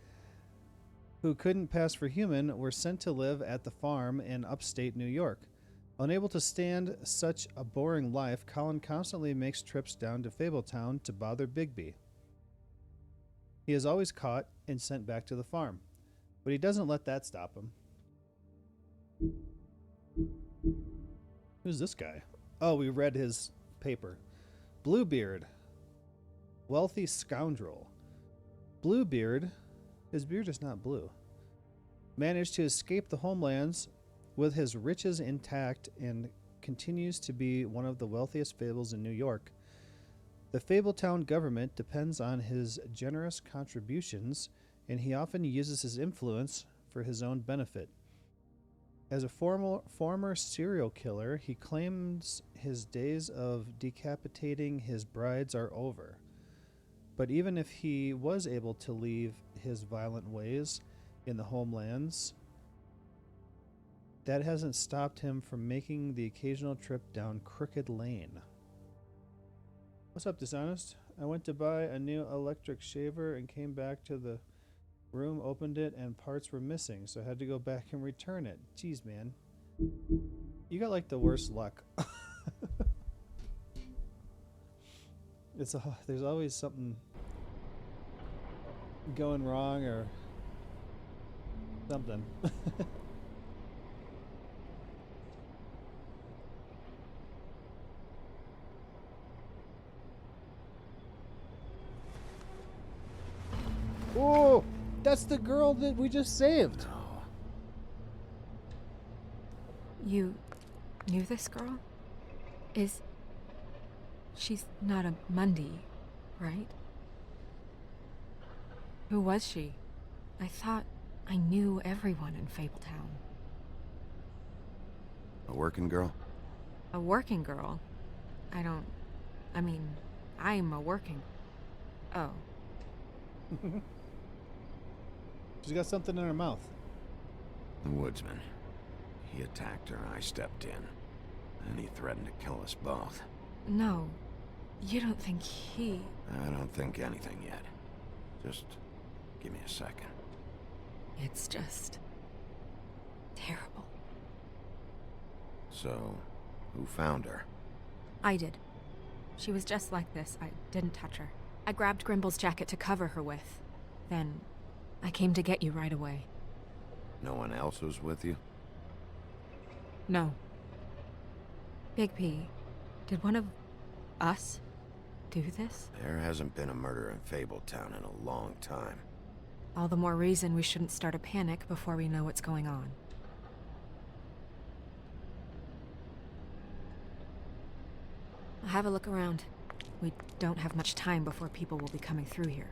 Speaker 1: who couldn't pass for human were sent to live at the farm in upstate New York. Unable to stand such a boring life, Colin constantly makes trips down to Fabletown to bother Bigby. He is always caught and sent back to the farm, but he doesn't let that stop him. Who's this guy? Oh, we read his paper. Bluebeard. Wealthy scoundrel. Bluebeard, his beard is not blue, managed to escape the homelands with his riches intact and continues to be one of the wealthiest Fables in New York. The Fabletown government depends on his generous contributions, and he often uses his influence for his own benefit. As a former serial killer, he claims his days of decapitating his brides are over. But even if he was able to leave his violent ways in the homelands, that hasn't stopped him from making the occasional trip down Crooked Lane. What's up, Dishonest? I went to buy a new electric shaver and came back to the room, opened it, and parts were missing, so I had to go back and return it. Jeez, man. You got like the worst luck. There's always something going wrong or something. Oh, that's the girl that we just saved.
Speaker 11: You knew this girl? She's not a Mundy, right? Who was she? I thought I knew everyone in Fabletown.
Speaker 4: A working girl?
Speaker 11: A working girl? I'm a working... Oh.
Speaker 1: She's got something in her mouth.
Speaker 4: The woodsman. He attacked her, I stepped in. And he threatened to kill us both.
Speaker 11: No. You don't think he...
Speaker 4: I don't think anything yet. Just give me a second.
Speaker 11: It's just... terrible.
Speaker 4: So, who found her?
Speaker 11: I did. She was just like this. I didn't touch her. I grabbed Grimble's jacket to cover her with. Then, I came to get you right away.
Speaker 4: No one else was with you?
Speaker 11: No. Bigby, did one of us do this?
Speaker 4: There hasn't been a murder in Fabletown in a long time.
Speaker 11: All the more reason we shouldn't start a panic before we know what's going on. I'll have a look around. We don't have much time before people will be coming through here.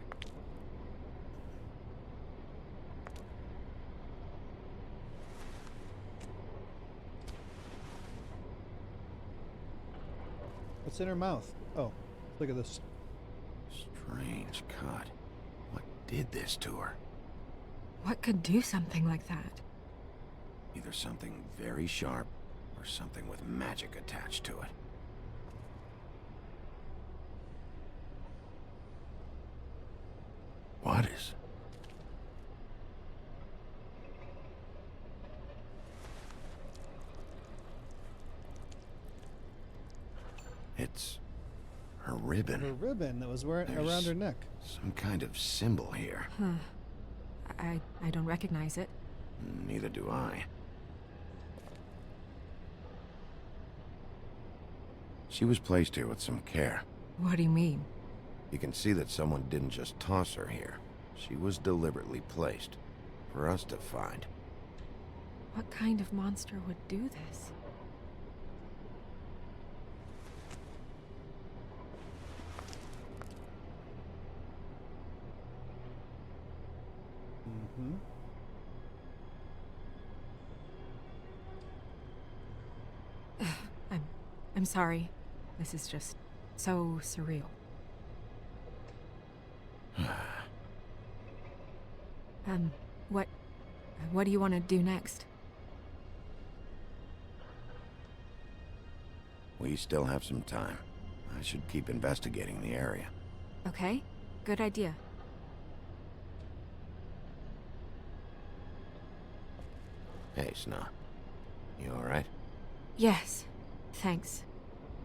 Speaker 1: What's in her mouth? Oh, look at this.
Speaker 4: Strange cut. What did this to her?
Speaker 11: What could do something like that?
Speaker 4: Either something very sharp, or something with magic attached to it. What is... It's... her ribbon.
Speaker 1: Her ribbon that was wearing
Speaker 4: There's
Speaker 1: around her neck.
Speaker 4: some kind of symbol here.
Speaker 11: Huh. I don't recognize it.
Speaker 4: Neither do I. She was placed here with some care.
Speaker 11: What do you mean?
Speaker 4: You can see that someone didn't just toss her here. She was deliberately placed. For us to find.
Speaker 11: What kind of monster would do this?
Speaker 1: Mm-hmm.
Speaker 11: I'm sorry. This is just so surreal. What do you want to do next?
Speaker 4: We still have some time. I should keep investigating the area.
Speaker 11: Okay, good idea.
Speaker 4: Hey, Snow. You alright?
Speaker 11: Yes, thanks.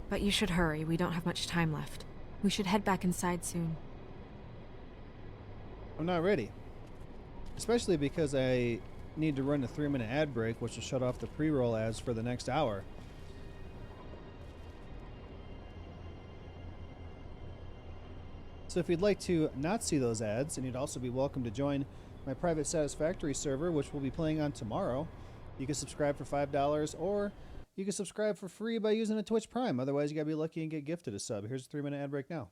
Speaker 11: But you should hurry, we don't have much time left. We should head back inside soon.
Speaker 1: I'm not ready. Especially because I need to run a 3-minute ad break, which will shut off the pre-roll ads for the next hour. So if you'd like to not see those ads, and you'd also be welcome to join my private Satisfactory server, which we'll be playing on tomorrow, you can subscribe for $5, or you can subscribe for free by using a Twitch Prime. Otherwise, you gotta be lucky and get gifted a sub. Here's a 3-minute ad break now.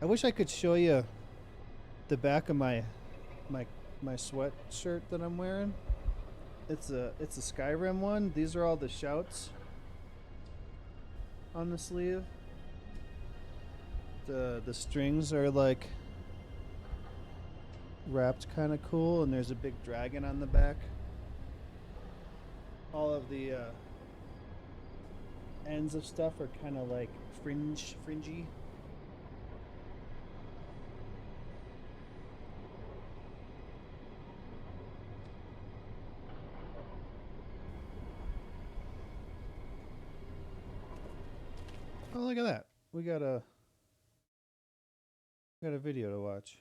Speaker 1: I wish I could show you the back of my sweatshirt that I'm wearing. It's a Skyrim one. These are all the shouts on the sleeve. The strings are like wrapped kind of cool, and there's a big dragon on the back. All of the ends of stuff are kind of like fringy. Oh, look at that. We got a video to watch.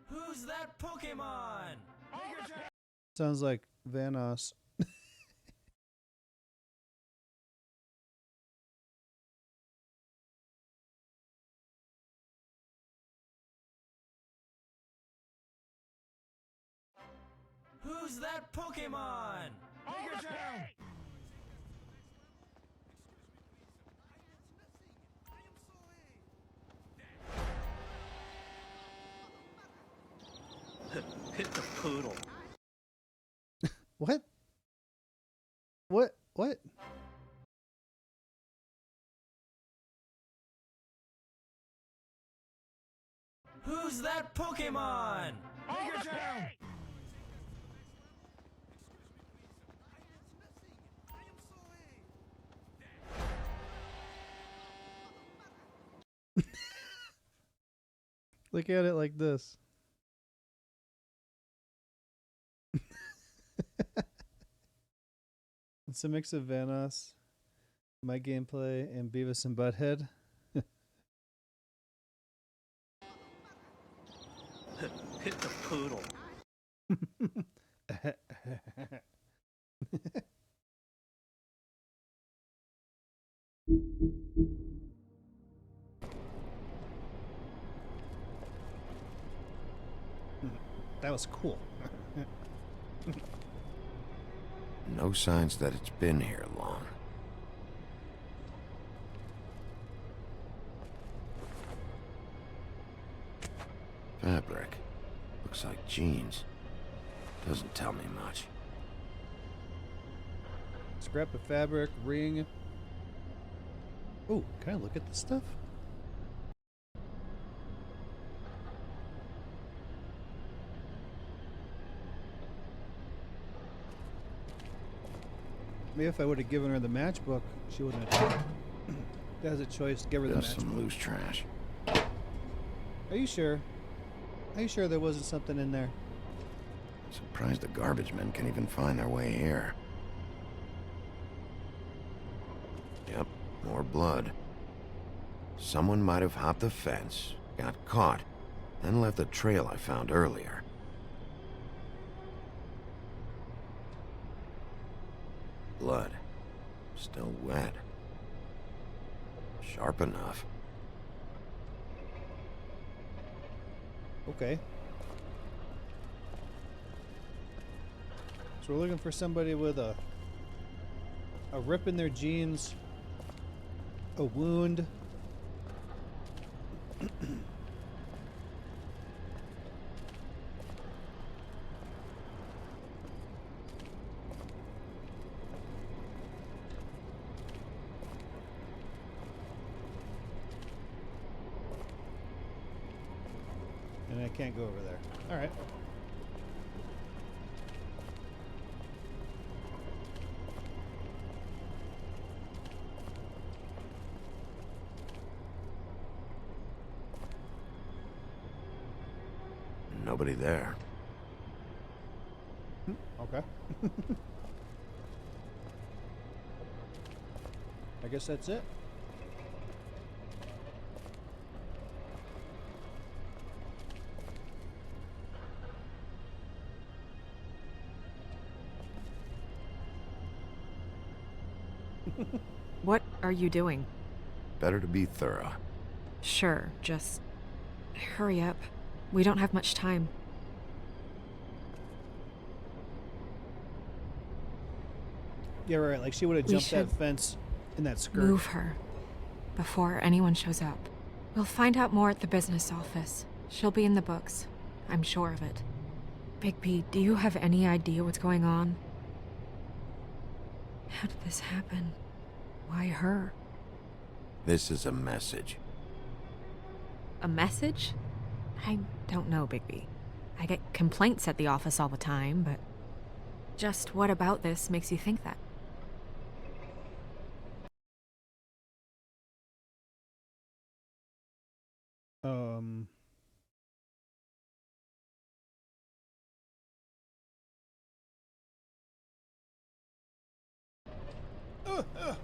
Speaker 12: Who's that Pokemon?
Speaker 1: Sounds like Vanoss.
Speaker 12: Who's that Pokemon? Hit the poodle.
Speaker 1: What? What?
Speaker 12: Who's that Pokemon?
Speaker 1: Look at it like this. It's a mix of Vanoss, my gameplay, and Beavis and Butthead.
Speaker 12: Hit the poodle.
Speaker 1: That was cool.
Speaker 4: No signs that it's been here long. Fabric. Looks like jeans. Doesn't tell me much.
Speaker 1: Scrap of fabric, ring. Oh, can I look at this stuff? Maybe if I would have given her the matchbook, she wouldn't have. That was a choice. Give her the
Speaker 4: Just
Speaker 1: matchbook.
Speaker 4: some loose trash.
Speaker 1: Are you sure? Are you sure there wasn't something in there?
Speaker 4: Surprised the garbage men can even find their way here. Yep, more blood. Someone might have hopped the fence, got caught, then left the trail I found earlier. Blood. Still wet. Sharp enough.
Speaker 1: Okay. So we're looking for somebody with a rip in their jeans, a wound. And I can't go over there. All right.
Speaker 4: Nobody there.
Speaker 1: Okay. I guess that's it.
Speaker 11: What are you doing?
Speaker 4: Better to be thorough.
Speaker 11: Sure, just hurry up. We don't have much time.
Speaker 1: Yeah, right. Like she would have
Speaker 11: We
Speaker 1: jumped that
Speaker 11: should
Speaker 1: fence in that skirt.
Speaker 11: Move her before anyone shows up. We'll find out more at the business office. She'll be in the books. I'm sure of it. Bigby, do you have any idea what's going on? How did this happen? Why her?
Speaker 4: This is a message.
Speaker 11: A message? I don't know, Bigby. I get complaints at the office all the time, but just what about this makes you think that?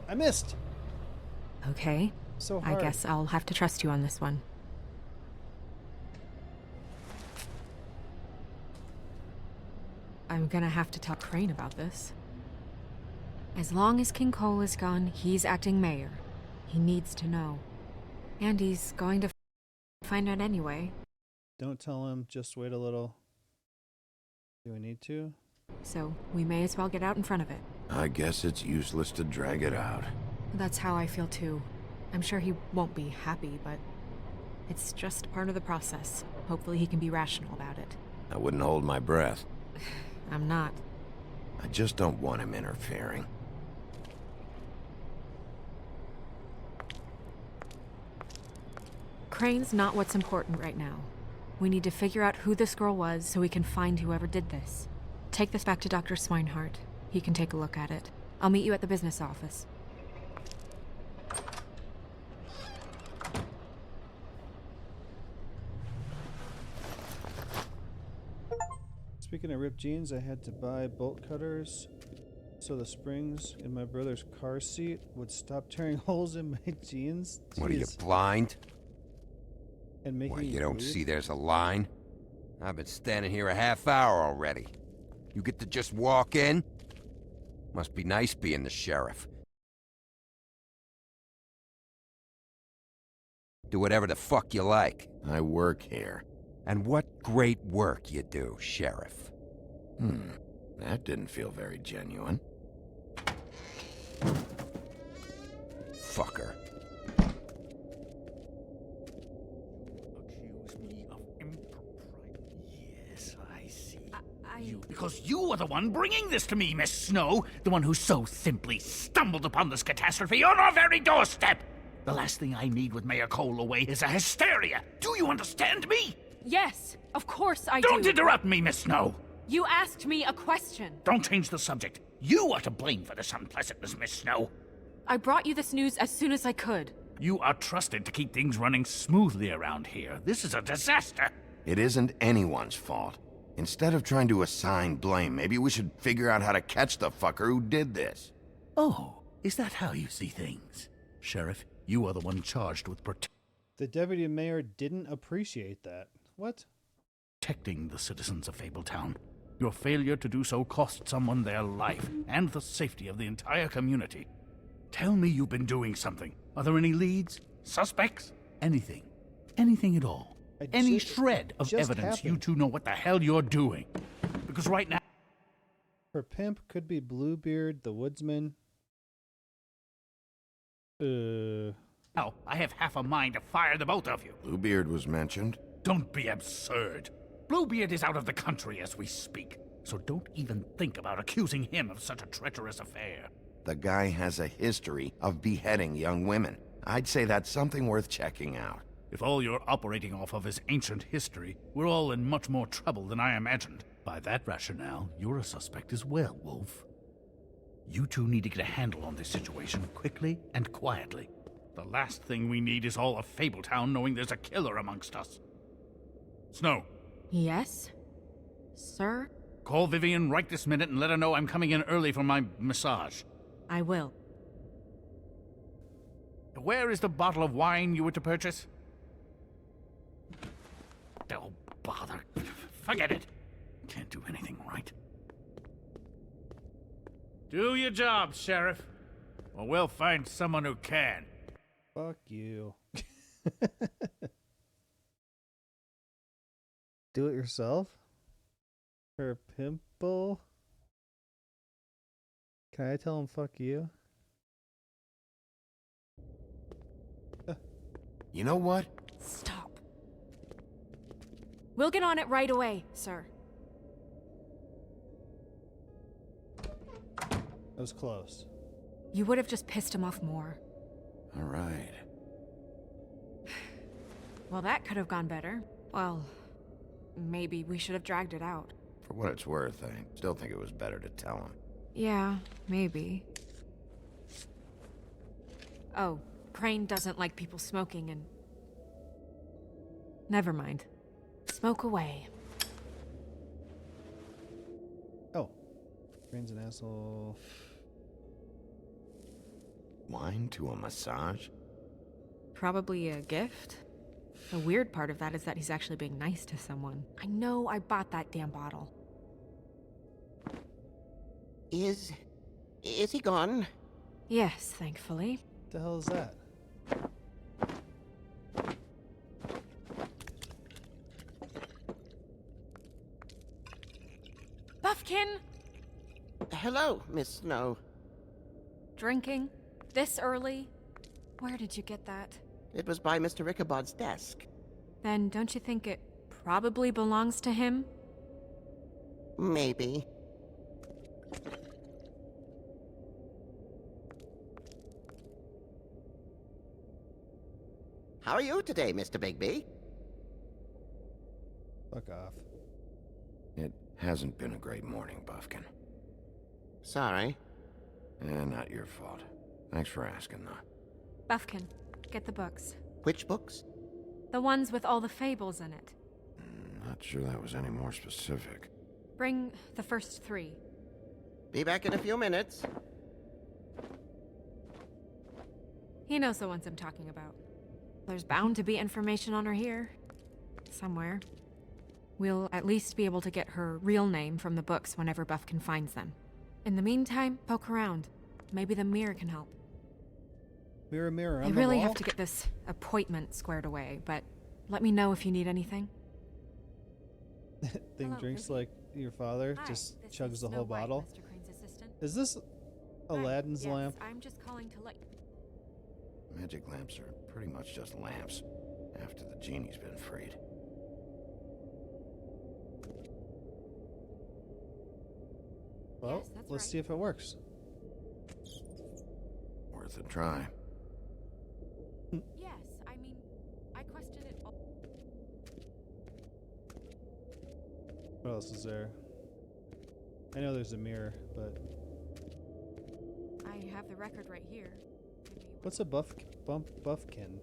Speaker 1: I missed.
Speaker 11: Okay.
Speaker 1: So
Speaker 11: I
Speaker 1: hard.
Speaker 11: guess I'll have to trust you on this one. I'm gonna have to talk Crane about this. As long as King Cole is gone, he's acting mayor. He needs to know. And he's going to find out anyway.
Speaker 1: Don't tell him. Just wait a little. Do we need to?
Speaker 11: So we may as well get out in front of it.
Speaker 4: I guess it's useless to drag it out.
Speaker 11: That's how I feel too. I'm sure he won't be happy, but it's just part of the process. Hopefully he can be rational about it.
Speaker 4: I wouldn't hold my breath.
Speaker 11: I'm not.
Speaker 4: I just don't want him interfering.
Speaker 11: Crane's not what's important right now. We need to figure out who this girl was so we can find whoever did this. Take this back to Dr. Swinehart. He can take a look at it. I'll meet you at the business office.
Speaker 1: Speaking of ripped jeans, I had to buy bolt cutters so the springs in my brother's car seat would stop tearing holes in my jeans.
Speaker 13: What are you,
Speaker 1: Jeez.
Speaker 13: blind?
Speaker 1: And making
Speaker 13: What,
Speaker 1: me
Speaker 13: you don't
Speaker 1: bleed?
Speaker 13: see there's a line? I've been standing here a half hour already. You get to just walk in? Must be nice being the sheriff. Do whatever the fuck you like.
Speaker 4: I work here.
Speaker 13: And what great work you do, Sheriff.
Speaker 4: That didn't feel very genuine.
Speaker 13: Fucker.
Speaker 14: Accuse me of impropriety. Yes, I see.
Speaker 11: You...
Speaker 14: Because you are the one bringing this to me, Miss Snow. The one who so simply stumbled upon this catastrophe on our very doorstep. The last thing I need with Mayor Cole away is a hysteria. Do you understand me?
Speaker 11: Yes, of course I do.
Speaker 14: Don't interrupt me, Miss Snow.
Speaker 11: You asked me a question.
Speaker 14: Don't change the subject. You are to blame for this unpleasantness, Miss Snow.
Speaker 11: I brought you this news as soon as I could.
Speaker 14: You are trusted to keep things running smoothly around here. This is a disaster.
Speaker 4: It isn't anyone's fault. Instead of trying to assign blame, maybe we should figure out how to catch the fucker who did this.
Speaker 14: Oh, is that how you see things? Sheriff, you are the one charged with
Speaker 1: The deputy mayor didn't appreciate that. What?
Speaker 14: protecting the citizens of Fabletown. Your failure to do so cost someone their life and the safety of the entire community. Tell me you've been doing something. Are there any leads? Suspects? Anything. Anything at all. Any shred of evidence you two know what the hell you're doing. Because right now...
Speaker 1: Her pimp could be Bluebeard, the woodsman.
Speaker 14: Now, I have half a mind to fire the both of you.
Speaker 4: Bluebeard was mentioned.
Speaker 14: Don't be absurd. Bluebeard is out of the country as we speak, so don't even think about accusing him of such a treacherous affair.
Speaker 4: The guy has a history of beheading young women. I'd say that's something worth checking out.
Speaker 14: If all you're operating off of is ancient history, we're all in much more trouble than I imagined. By that rationale, you're a suspect as well, Wolf. You two need to get a handle on this situation quickly and quietly. The last thing we need is all of Fabletown knowing there's a killer amongst us. Snow.
Speaker 11: Yes? Sir?
Speaker 14: Call Vivian right this minute and let her know I'm coming in early for my massage.
Speaker 11: I will.
Speaker 14: Where is the bottle of wine you were to purchase? Oh, bother. Forget it. Can't do anything right. Do your job, Sheriff. Or we'll find someone who can.
Speaker 1: Fuck you. Do it yourself? Her pimple? Can I tell him fuck you?
Speaker 4: You know what?
Speaker 11: Stop. We'll get on it right away, sir.
Speaker 1: That was close.
Speaker 11: You would have just pissed him off more.
Speaker 4: All right.
Speaker 11: Well, that could have gone better. Well, maybe we should have dragged it out.
Speaker 4: For what it's worth, I still think it was better to tell him.
Speaker 11: Yeah, maybe. Oh, Crane doesn't like people smoking and... Never mind. Smoke away.
Speaker 1: Oh. Crane's an asshole.
Speaker 4: wine to a massage?
Speaker 11: Probably a gift. The weird part of that is that he's actually being nice to someone. I know I bought that damn bottle.
Speaker 15: Is he gone?
Speaker 11: Yes, thankfully.
Speaker 1: What the hell is that?
Speaker 11: Buffkin!
Speaker 15: Hello, Miss Snow.
Speaker 11: Drinking? This early? Where did you get that?
Speaker 15: It was by Mr. Ichabod's desk.
Speaker 11: Then don't you think it probably belongs to him?
Speaker 15: Maybe. How are you today, Mr. Bigby?
Speaker 1: Fuck off.
Speaker 4: It hasn't been a great morning, Buffkin.
Speaker 15: Sorry.
Speaker 4: Not your fault. Thanks for asking, though.
Speaker 11: Buffkin, get the books.
Speaker 15: Which books?
Speaker 11: The ones with all the fables in it.
Speaker 4: Not sure that was any more specific.
Speaker 11: Bring the first 3.
Speaker 15: Be back in a few minutes.
Speaker 11: He knows the ones I'm talking about. There's bound to be information on her here. Somewhere. We'll at least be able to get her real name from the books whenever Buffkin finds them. In the meantime, poke around. Maybe the mirror can help.
Speaker 1: Mirror, mirror on
Speaker 11: I
Speaker 1: the
Speaker 11: really
Speaker 1: wall?
Speaker 11: have to get this appointment squared away, but let me know if you need anything.
Speaker 1: Thing drinks like your father, just chugs the whole bottle. Is this Aladdin's lamp?
Speaker 11: I'm just calling to let.
Speaker 4: Magic lamps are pretty much just lamps, after the genie's been freed.
Speaker 1: Well, let's see if it works.
Speaker 4: Worth a try.
Speaker 11: Yes, I mean, I question it all.
Speaker 1: What else is there? I know there's a mirror, but
Speaker 11: I have the record right here.
Speaker 1: what's a buffkin?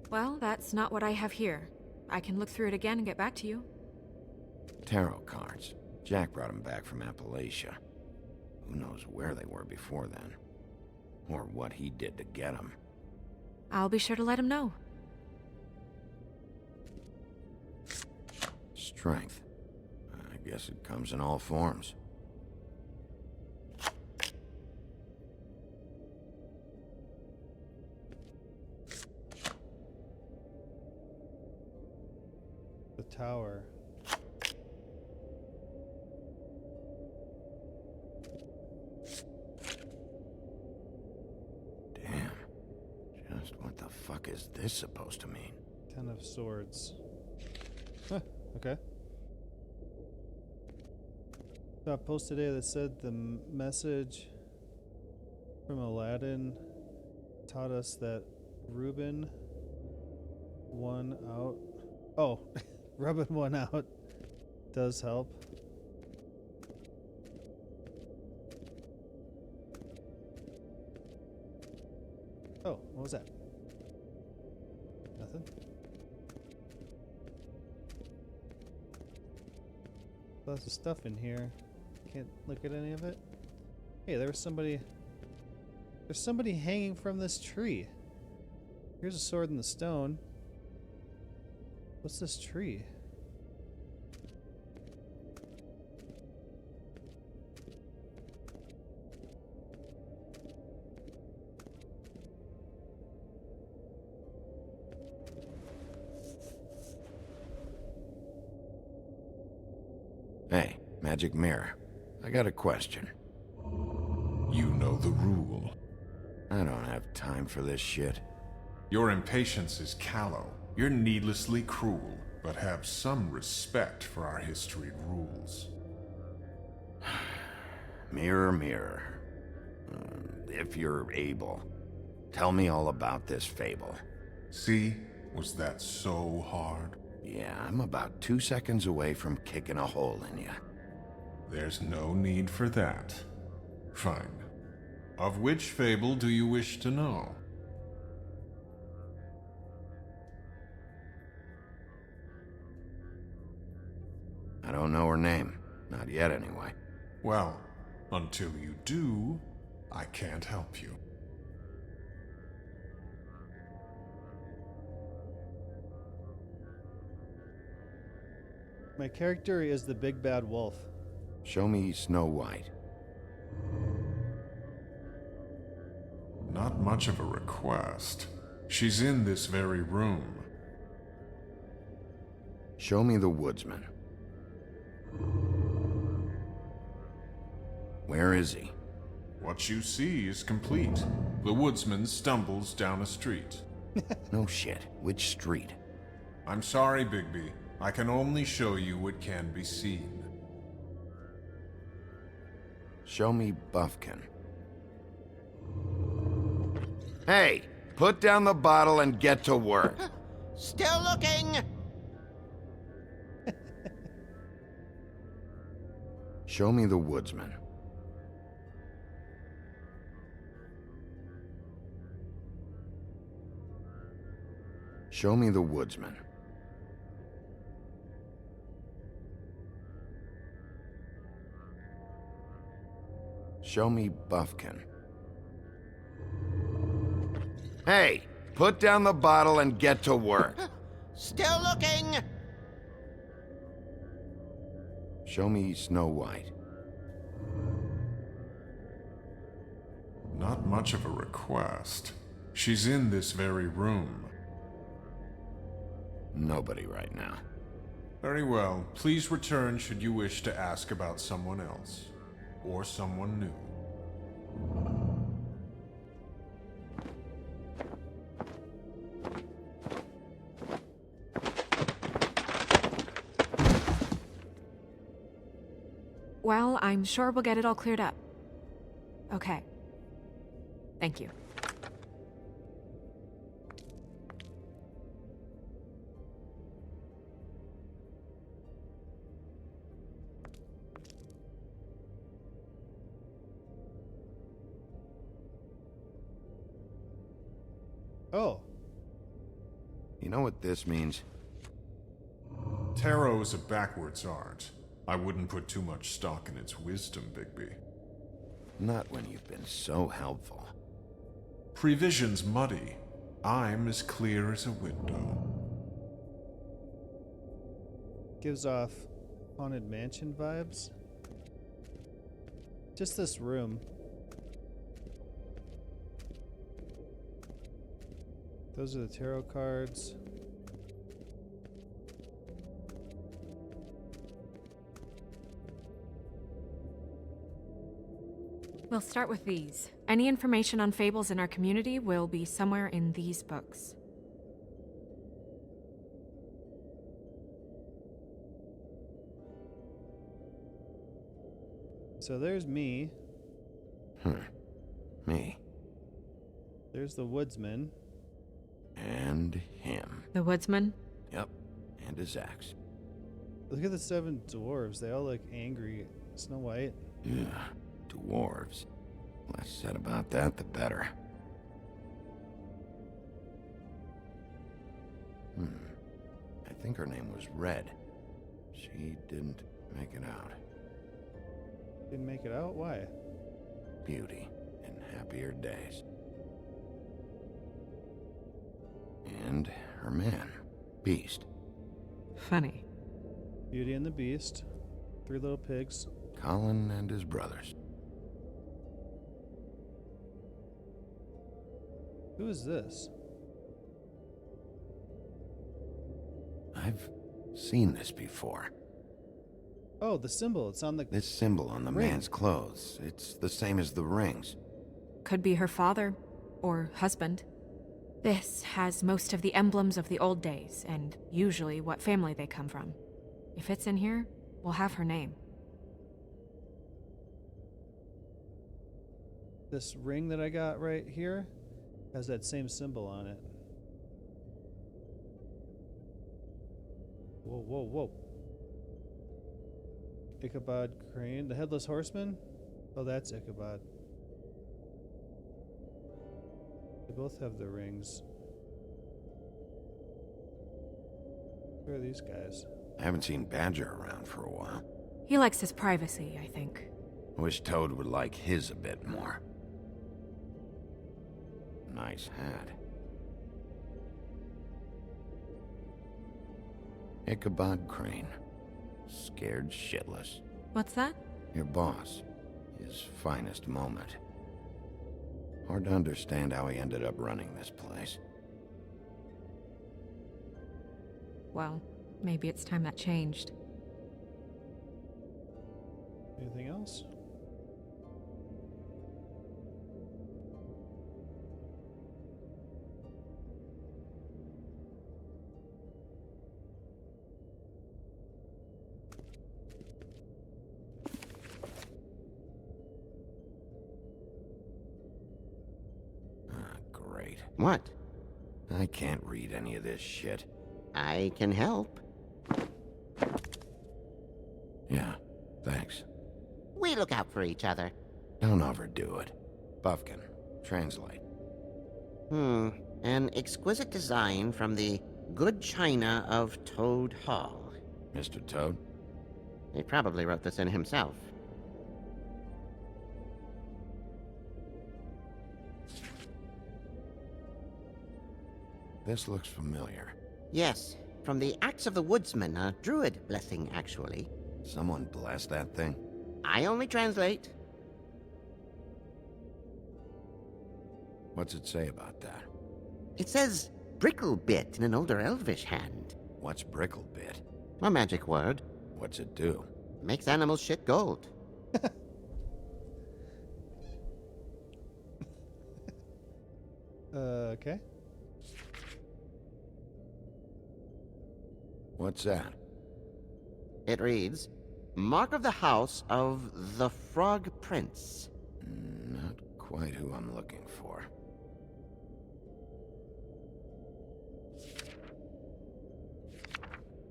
Speaker 11: Well, that's not what I have here. I can look through it again and get back to you.
Speaker 4: Tarot cards. Jack brought them back from Appalachia. Who knows where they were before then? Or what he did to get them.
Speaker 11: I'll be sure to let him know.
Speaker 4: Strength. I guess it comes in all forms.
Speaker 1: The tower.
Speaker 4: Just what the fuck is this supposed to mean?
Speaker 1: 10 of swords. Huh, okay. Saw a post today that said the message from Aladdin taught us that Reuben one out. Oh, rubbing one out does help. Oh, what was that? Nothing? Lots of stuff in here. Can't look at any of it. Hey, there's somebody hanging from this tree. Here's a sword in the stone. What's this tree?
Speaker 4: Hey, magic mirror. I got a question.
Speaker 16: You know the rule.
Speaker 4: I don't have time for this shit.
Speaker 16: Your impatience is callow. You're needlessly cruel, but have some respect for our history rules.
Speaker 4: Mirror, mirror. If you're able, tell me all about this fable.
Speaker 16: See? Was that so hard?
Speaker 4: Yeah, I'm about 2 seconds away from kicking a hole in you.
Speaker 16: There's no need for that. Fine. Of which fable do you wish to know?
Speaker 4: I don't know her name. Not yet, anyway.
Speaker 16: Well, Until you do, I can't help you.
Speaker 1: My character is the big bad wolf.
Speaker 4: Show me Snow White.
Speaker 16: Not much of a request. She's in this very room.
Speaker 4: Show me the woodsman. Where is he?
Speaker 16: What you see is complete. The woodsman stumbles down a street.
Speaker 4: No shit. Which street?
Speaker 16: I'm sorry, Bigby. I can only show you what can be seen.
Speaker 4: Show me Buffkin. Hey! Put down the bottle and get to work.
Speaker 15: Still looking!
Speaker 4: Show me the woodsman. Show me the woodsman. Show me Buffkin. Hey! Put down the bottle and get to work.
Speaker 15: Still looking!
Speaker 4: Show me Snow White.
Speaker 16: Not much of a request. She's in this very room.
Speaker 4: Nobody right now.
Speaker 16: Very well. Please return should you wish to ask about someone else. Or someone new.
Speaker 11: Well, I'm sure we'll get it all cleared up. Okay. Thank you.
Speaker 1: Oh.
Speaker 4: You know what this means?
Speaker 16: Tarot is a backwards art. I wouldn't put too much stock in its wisdom, Bigby.
Speaker 4: Not when you've been so helpful.
Speaker 16: Prevision's muddy. I'm as clear as a window.
Speaker 1: Gives off Haunted Mansion vibes. Just this room. Those are the tarot cards.
Speaker 11: We'll start with these. Any information on fables in our community will be somewhere in these books.
Speaker 1: So there's me.
Speaker 4: Me.
Speaker 1: There's the woodsman.
Speaker 4: And him.
Speaker 11: The woodsman?
Speaker 4: Yep. And his axe.
Speaker 1: Look at the 7 dwarves. They all look angry. Snow White.
Speaker 4: Yeah. Dwarves. Less said about that, the better. I think her name was Red. She didn't make it out.
Speaker 1: Didn't make it out? Why?
Speaker 4: Beauty and happier days. And her man, Beast.
Speaker 11: Funny.
Speaker 1: Beauty and the Beast. 3 little pigs.
Speaker 4: Colin and his brothers.
Speaker 1: Who is this?
Speaker 4: I've seen this before.
Speaker 1: Oh, the symbol. It's on the...
Speaker 4: This symbol on the
Speaker 1: ring.
Speaker 4: man's clothes. It's the same as the rings.
Speaker 11: Could be her father or husband. This has most of the emblems of the old days, and usually what family they come from. If it's in here, we'll have her name.
Speaker 1: This ring that I got right here has that same symbol on it. Whoa, whoa, whoa. Ichabod Crane. The Headless Horseman? Oh, that's Ichabod. They both have the rings. Who are these guys?
Speaker 4: I haven't seen Badger around for a while.
Speaker 11: He likes his privacy, I think.
Speaker 4: I wish Toad would like his a bit more. Nice hat. Ichabod Crane. Scared shitless.
Speaker 11: What's that?
Speaker 4: Your boss. His finest moment. Hard to understand how he ended up running this place.
Speaker 11: Well, maybe it's time that changed.
Speaker 1: Anything else?
Speaker 4: Great.
Speaker 15: What?
Speaker 4: I can't read any of this shit.
Speaker 15: I can help.
Speaker 4: Yeah, thanks.
Speaker 15: We look out for each other.
Speaker 4: Don't overdo it. Buffkin, translate.
Speaker 15: An exquisite design from the good china of Toad Hall.
Speaker 4: Mr. Toad?
Speaker 15: He probably wrote this in himself.
Speaker 4: This looks familiar.
Speaker 15: Yes, from the Acts of the Woodsman, a druid blessing, actually.
Speaker 4: Someone blessed that thing?
Speaker 15: I only translate.
Speaker 4: What's it say about that?
Speaker 15: It says Bricklebit in an older elvish hand.
Speaker 4: What's Bricklebit?
Speaker 15: A magic word.
Speaker 4: What's it do?
Speaker 15: Makes animals shit gold.
Speaker 1: Okay.
Speaker 4: What's that?
Speaker 15: It reads, Mark of the House of the Frog Prince.
Speaker 4: Not quite who I'm looking for.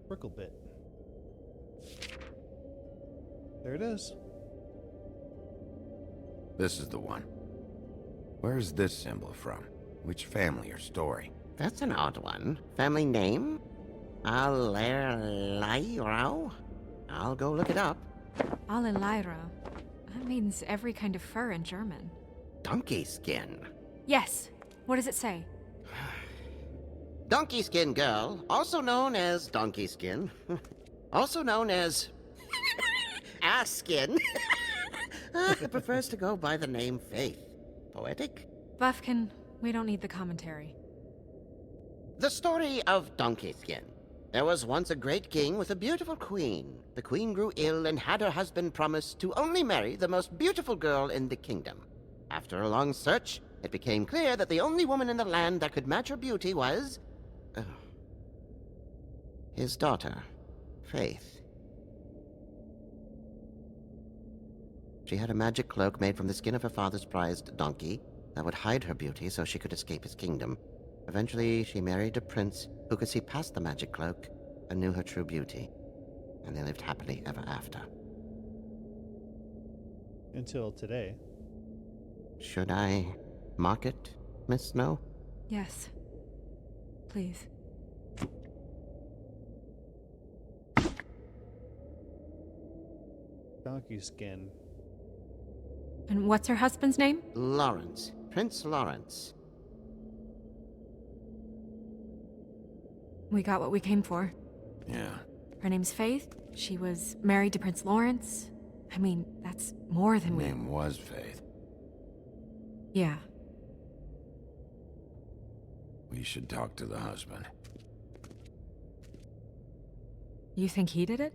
Speaker 1: Bricklebit. There it is.
Speaker 4: This is the one. Where's this symbol from? Which family or story?
Speaker 15: That's an odd one. Family name? Allerleirauh? I'll go look it up.
Speaker 11: Allerleirauh. That means every kind of fur in German.
Speaker 15: Donkey skin.
Speaker 11: Yes. What does it say?
Speaker 15: Donkey skin girl, also known as donkey skin, also known as ass skin, prefers to go by the name Faith. Poetic?
Speaker 11: Buffkin, we don't need the commentary.
Speaker 15: The story of Donkey Skin. There was once a great king with a beautiful queen. The queen grew ill and had her husband promise to only marry the most beautiful girl in the kingdom. After a long search, it became clear that the only woman in the land that could match her beauty was... his daughter, Faith. She had a magic cloak made from the skin of her father's prized donkey that would hide her beauty so she could escape his kingdom. Eventually, she married a prince who could see past the magic cloak and knew her true beauty. And they lived happily ever after.
Speaker 1: Until today.
Speaker 15: Should I mark it, Miss Snow?
Speaker 11: Yes. Please.
Speaker 1: Donkey skin.
Speaker 11: And what's her husband's name?
Speaker 15: Lawrence. Prince Lawrence.
Speaker 11: We got what we came for.
Speaker 4: Yeah.
Speaker 11: Her name's Faith. She was married to Prince Lawrence. I mean, that's more than
Speaker 4: Her name was Faith.
Speaker 11: Yeah.
Speaker 4: We should talk to the husband.
Speaker 11: You think he did it?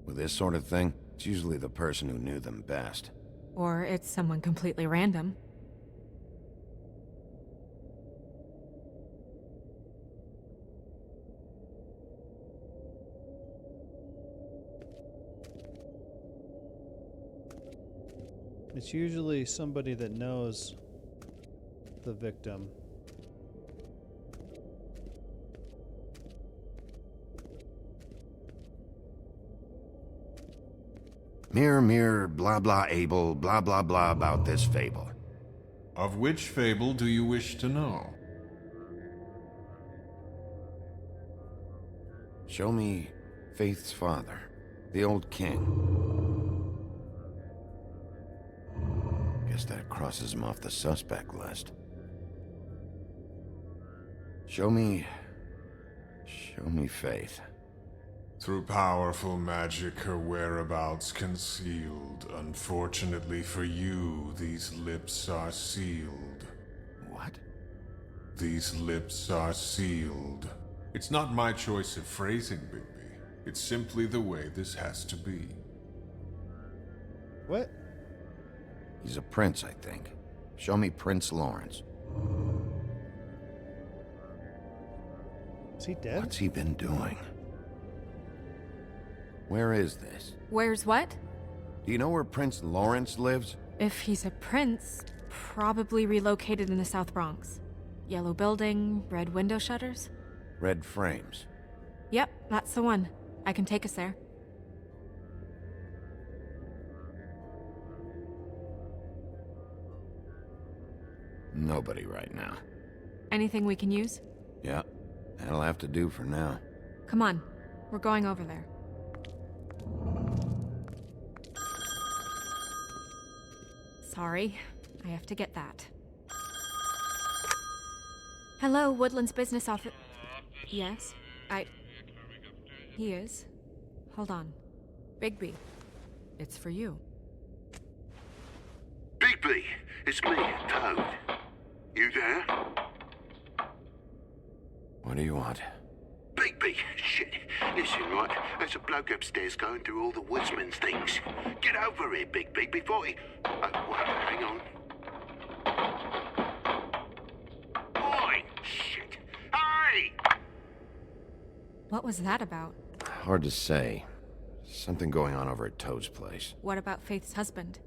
Speaker 4: With this sort of thing, it's usually the person who knew them best.
Speaker 11: Or it's someone completely random.
Speaker 1: It's usually somebody that knows the victim.
Speaker 4: Mirror, mirror, blah blah able, blah blah blah about this fable.
Speaker 16: Of which fable do you wish to know?
Speaker 4: Show me Faith's father, the old king. Guess that crosses him off the suspect list. Show me Faith.
Speaker 16: Through powerful magic, her whereabouts concealed. Unfortunately for you, these lips are sealed.
Speaker 4: What?
Speaker 16: These lips are sealed. It's not my choice of phrasing, Bigby. It's simply the way this has to be.
Speaker 1: What?
Speaker 4: He's a prince, I think. Show me Prince Lawrence.
Speaker 1: Is he dead?
Speaker 4: What's he been doing? Where is this?
Speaker 11: Where's what?
Speaker 4: Do you know where Prince Lawrence lives?
Speaker 11: If he's a prince, probably relocated in the South Bronx. Yellow building, red window shutters?
Speaker 4: Red frames.
Speaker 11: Yep, that's the one. I can take us there.
Speaker 4: Nobody right now.
Speaker 11: Anything we can use?
Speaker 4: Yeah, that'll have to do for now.
Speaker 11: Come on, we're going over there. Sorry, I have to get that. Hello, Woodland's business office. Yes, He is. Hold on. Bigby, it's for you.
Speaker 3: Bigby, it's me, Toad. You there?
Speaker 4: What do you want?
Speaker 3: Bigby, shit. Listen, right, there's a bloke upstairs going through all the woodsman's things. Get over here, Bigby, before he... Oh, well, hang on. Oi! Shit! Hey!
Speaker 11: What was that about?
Speaker 4: Hard to say. Something going on over at Toad's place.
Speaker 11: What about Faith's husband?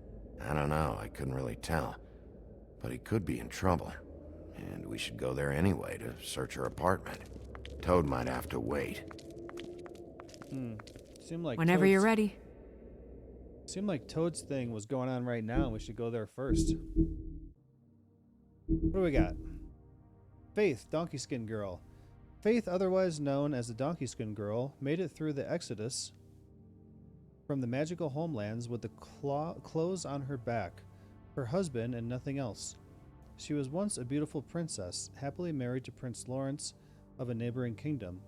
Speaker 4: I don't know, I couldn't really tell. But he could be in trouble. And we should go there anyway to search her apartment. Toad might have to wait.
Speaker 1: Seemed like
Speaker 11: Whenever you're ready.
Speaker 1: Seemed like Toad's thing was going on right now, and we should go there first. What do we got? Faith, Donkey Skin Girl. Faith, otherwise known as the Donkey Skin Girl, made it through the Exodus from the magical homelands with the clothes on her back, her husband, and nothing else. She was once a beautiful princess, happily married to Prince Lawrence of a neighboring kingdom.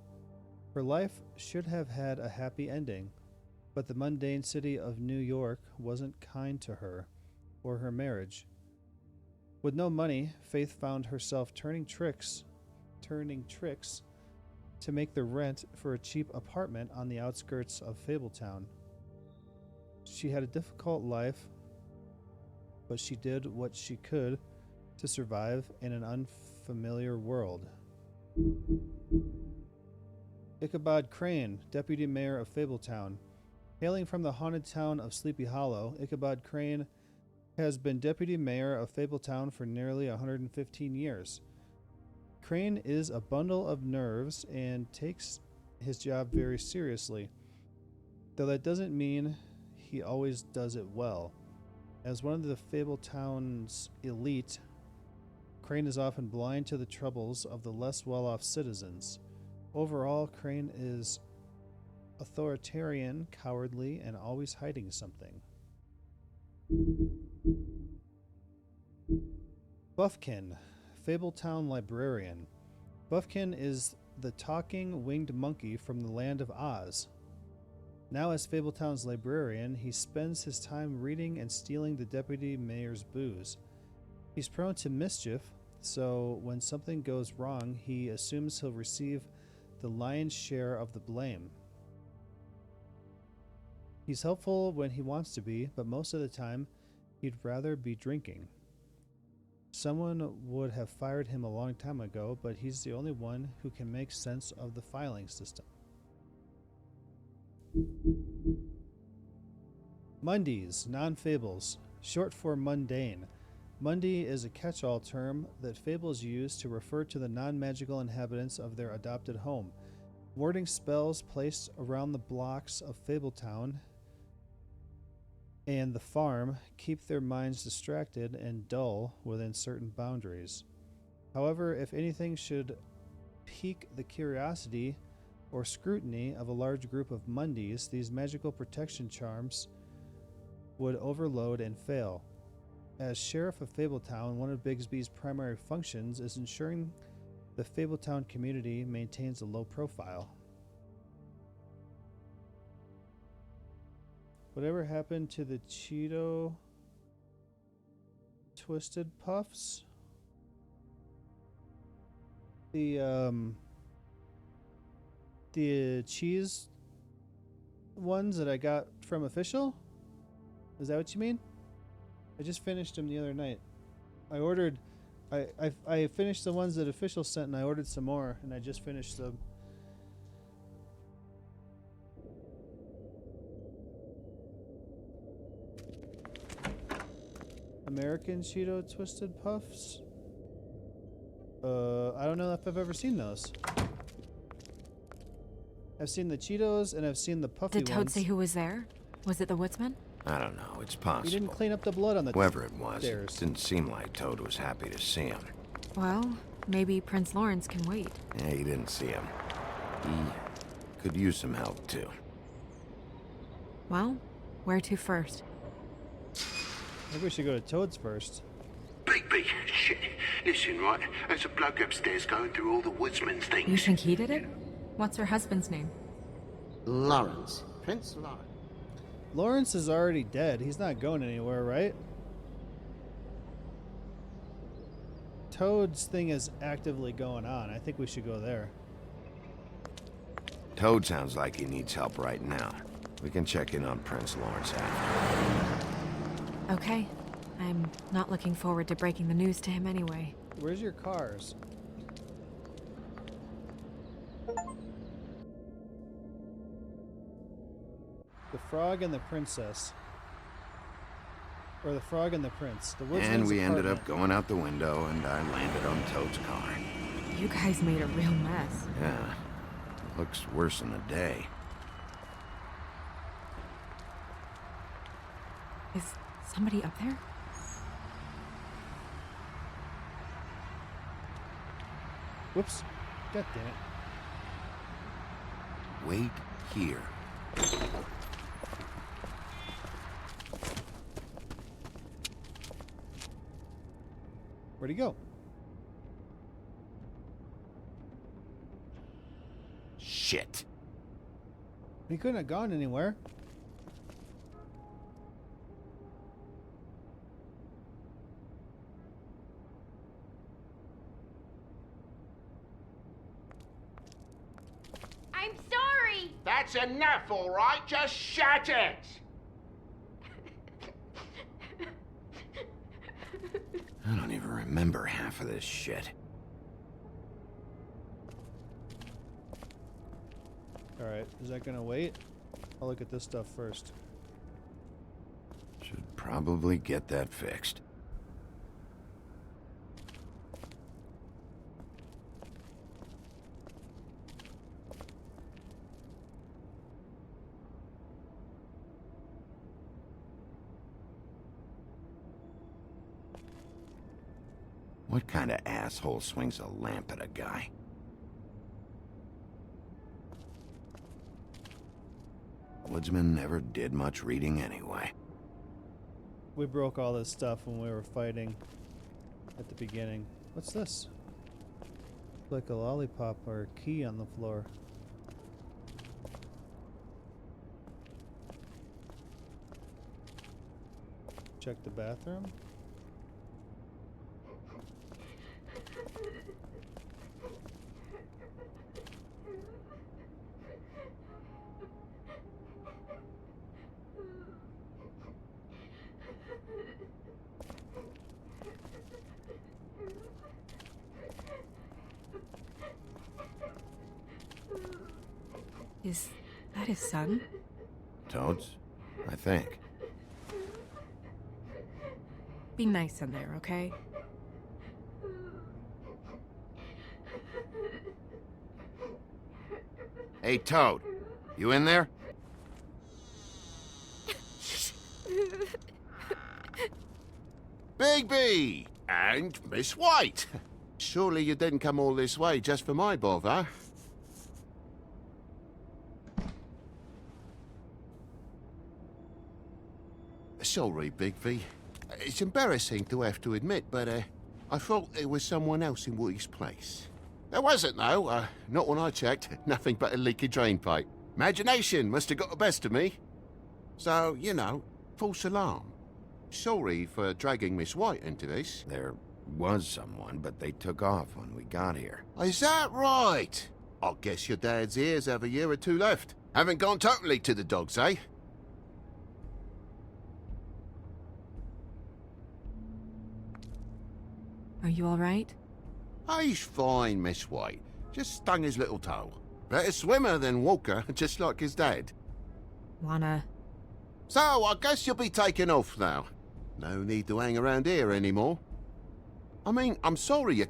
Speaker 1: Her life should have had a happy ending, but the mundane city of New York wasn't kind to her or her marriage. With no money, Faith found herself turning tricks to make the rent for a cheap apartment on the outskirts of Fabletown. She had a difficult life, but she did what she could to survive in an unfamiliar world. Ichabod Crane, Deputy Mayor of Fabletown. Hailing from the haunted town of Sleepy Hollow, Ichabod Crane has been Deputy Mayor of Fabletown for nearly 115 years. Crane is a bundle of nerves and takes his job very seriously, though that doesn't mean he always does it well. As one of the Fabletown's elite, Crane is often blind to the troubles of the less well-off citizens. Overall, Crane is authoritarian, cowardly, and always hiding something. Buffkin, Fabletown Librarian. Buffkin is the talking winged monkey from the land of Oz. Now as Fabletown's librarian, he spends his time reading and stealing the deputy mayor's booze. He's prone to mischief, so when something goes wrong, he assumes he'll receive the lion's share of the blame. He's helpful when he wants to be, but most of the time, he'd rather be drinking. Someone would have fired him a long time ago, but he's the only one who can make sense of the filing system. Mundies, non-fables, short for mundane. Mundy is a catch-all term that fables use to refer to the non-magical inhabitants of their adopted home. Warding spells placed around the blocks of Fabletown and the farm keep their minds distracted and dull within certain boundaries. However, if anything should pique the curiosity or scrutiny of a large group of Mundies, these magical protection charms would overload and fail. As Sheriff of Fabletown, one of Bigby's primary functions is ensuring the Fabletown community maintains a low profile. Whatever happened to the Cheeto Twisted Puffs? The cheese ones that I got from Official? Is that what you mean? I just finished them the other night. I finished the ones that Official sent, and I ordered some more, and I just finished them. American Cheeto Twisted Puffs? I don't know if I've ever seen those. I've seen the Cheetos, and I've seen the puffy ones.
Speaker 11: Did Toad say who was there? Was it the woodsman?
Speaker 4: I don't know. It's possible.
Speaker 1: He didn't clean up the blood on the
Speaker 4: Whoever it was,
Speaker 1: stairs.
Speaker 4: it didn't seem like Toad was happy to see him.
Speaker 11: Well, maybe Prince Lawrence can wait.
Speaker 4: Yeah, he didn't see him. He could use some help, too.
Speaker 11: Well, where to first?
Speaker 1: Maybe we should go to Toad's first.
Speaker 3: Bigby, shit. Listen, right, there's a bloke upstairs going through all the woodsman's things.
Speaker 11: You think he did it? What's her husband's name?
Speaker 15: Lawrence. Prince Lawrence.
Speaker 1: Lawrence is already dead. He's not going anywhere, right? Toad's thing is actively going on. I think we should go there.
Speaker 4: Toad sounds like he needs help right now. We can check in on Prince Lawrence after.
Speaker 11: Okay. I'm not looking forward to breaking the news to him anyway.
Speaker 1: Where's your cars? The Frog and the Princess. Or the Frog and the Prince. The Woodsman's
Speaker 4: And we ended
Speaker 1: apartment.
Speaker 4: up going out the window, and I landed on Toad's car.
Speaker 11: You guys made a real mess.
Speaker 4: Yeah. Looks worse in the day.
Speaker 11: Is somebody up there?
Speaker 1: Whoops. God damn it.
Speaker 4: Wait here.
Speaker 1: Where'd he go?
Speaker 4: Shit.
Speaker 1: He couldn't have gone anywhere.
Speaker 17: I'm sorry!
Speaker 3: That's enough, all right? Just shut it!
Speaker 4: I don't even remember half of this shit.
Speaker 1: Alright, is that gonna wait? I'll look at this stuff first.
Speaker 4: Should probably get that fixed. What kind of asshole swings a lamp at a guy? Woodsman never did much reading anyway.
Speaker 1: We broke all this stuff when we were fighting at the beginning. What's this? Like a lollipop or a key on the floor. Check the bathroom.
Speaker 11: Is that his son?
Speaker 4: Toads? I think.
Speaker 11: Be nice in there, okay?
Speaker 4: Hey, Toad. You in there?
Speaker 3: Bigby! And Miss White! Surely you didn't come all this way just for my bother? Sorry, Bigby. It's embarrassing to have to admit, but I thought there was someone else in Woody's place. There wasn't, though. Not when I checked. Nothing but a leaky drain pipe. Imagination must have got the best of me. So, you know, false alarm. Sorry for dragging Miss White into this.
Speaker 4: There was someone, but they took off when we got here.
Speaker 3: Is that right? I guess your dad's ears have a year or two left. Haven't gone totally to the dogs, eh?
Speaker 11: Are you all right?
Speaker 3: He's fine, Miss White. Just stung his little toe. Better swimmer than Walker, just like his dad.
Speaker 11: Wanna...
Speaker 3: So, I guess you'll be taking off now. No need to hang around here anymore. I mean, I'm sorry you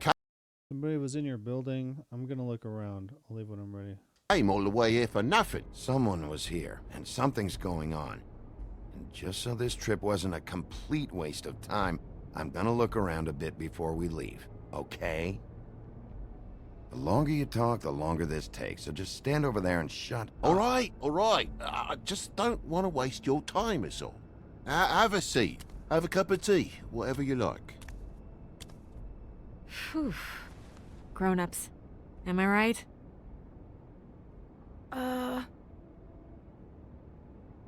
Speaker 1: Somebody was in your building. I'm gonna look around. I'll leave when I'm ready.
Speaker 3: came all the way here for nothing.
Speaker 4: Someone was here, and something's going on. And just so this trip wasn't a complete waste of time, I'm gonna look around a bit before we leave, okay? The longer you talk, the longer this takes, so just stand over there and shut up.
Speaker 3: All right. I just don't want to waste your time, is all. Have a seat. Have a cup of tea. Whatever you like.
Speaker 11: Phew. Grown-ups. Am I right?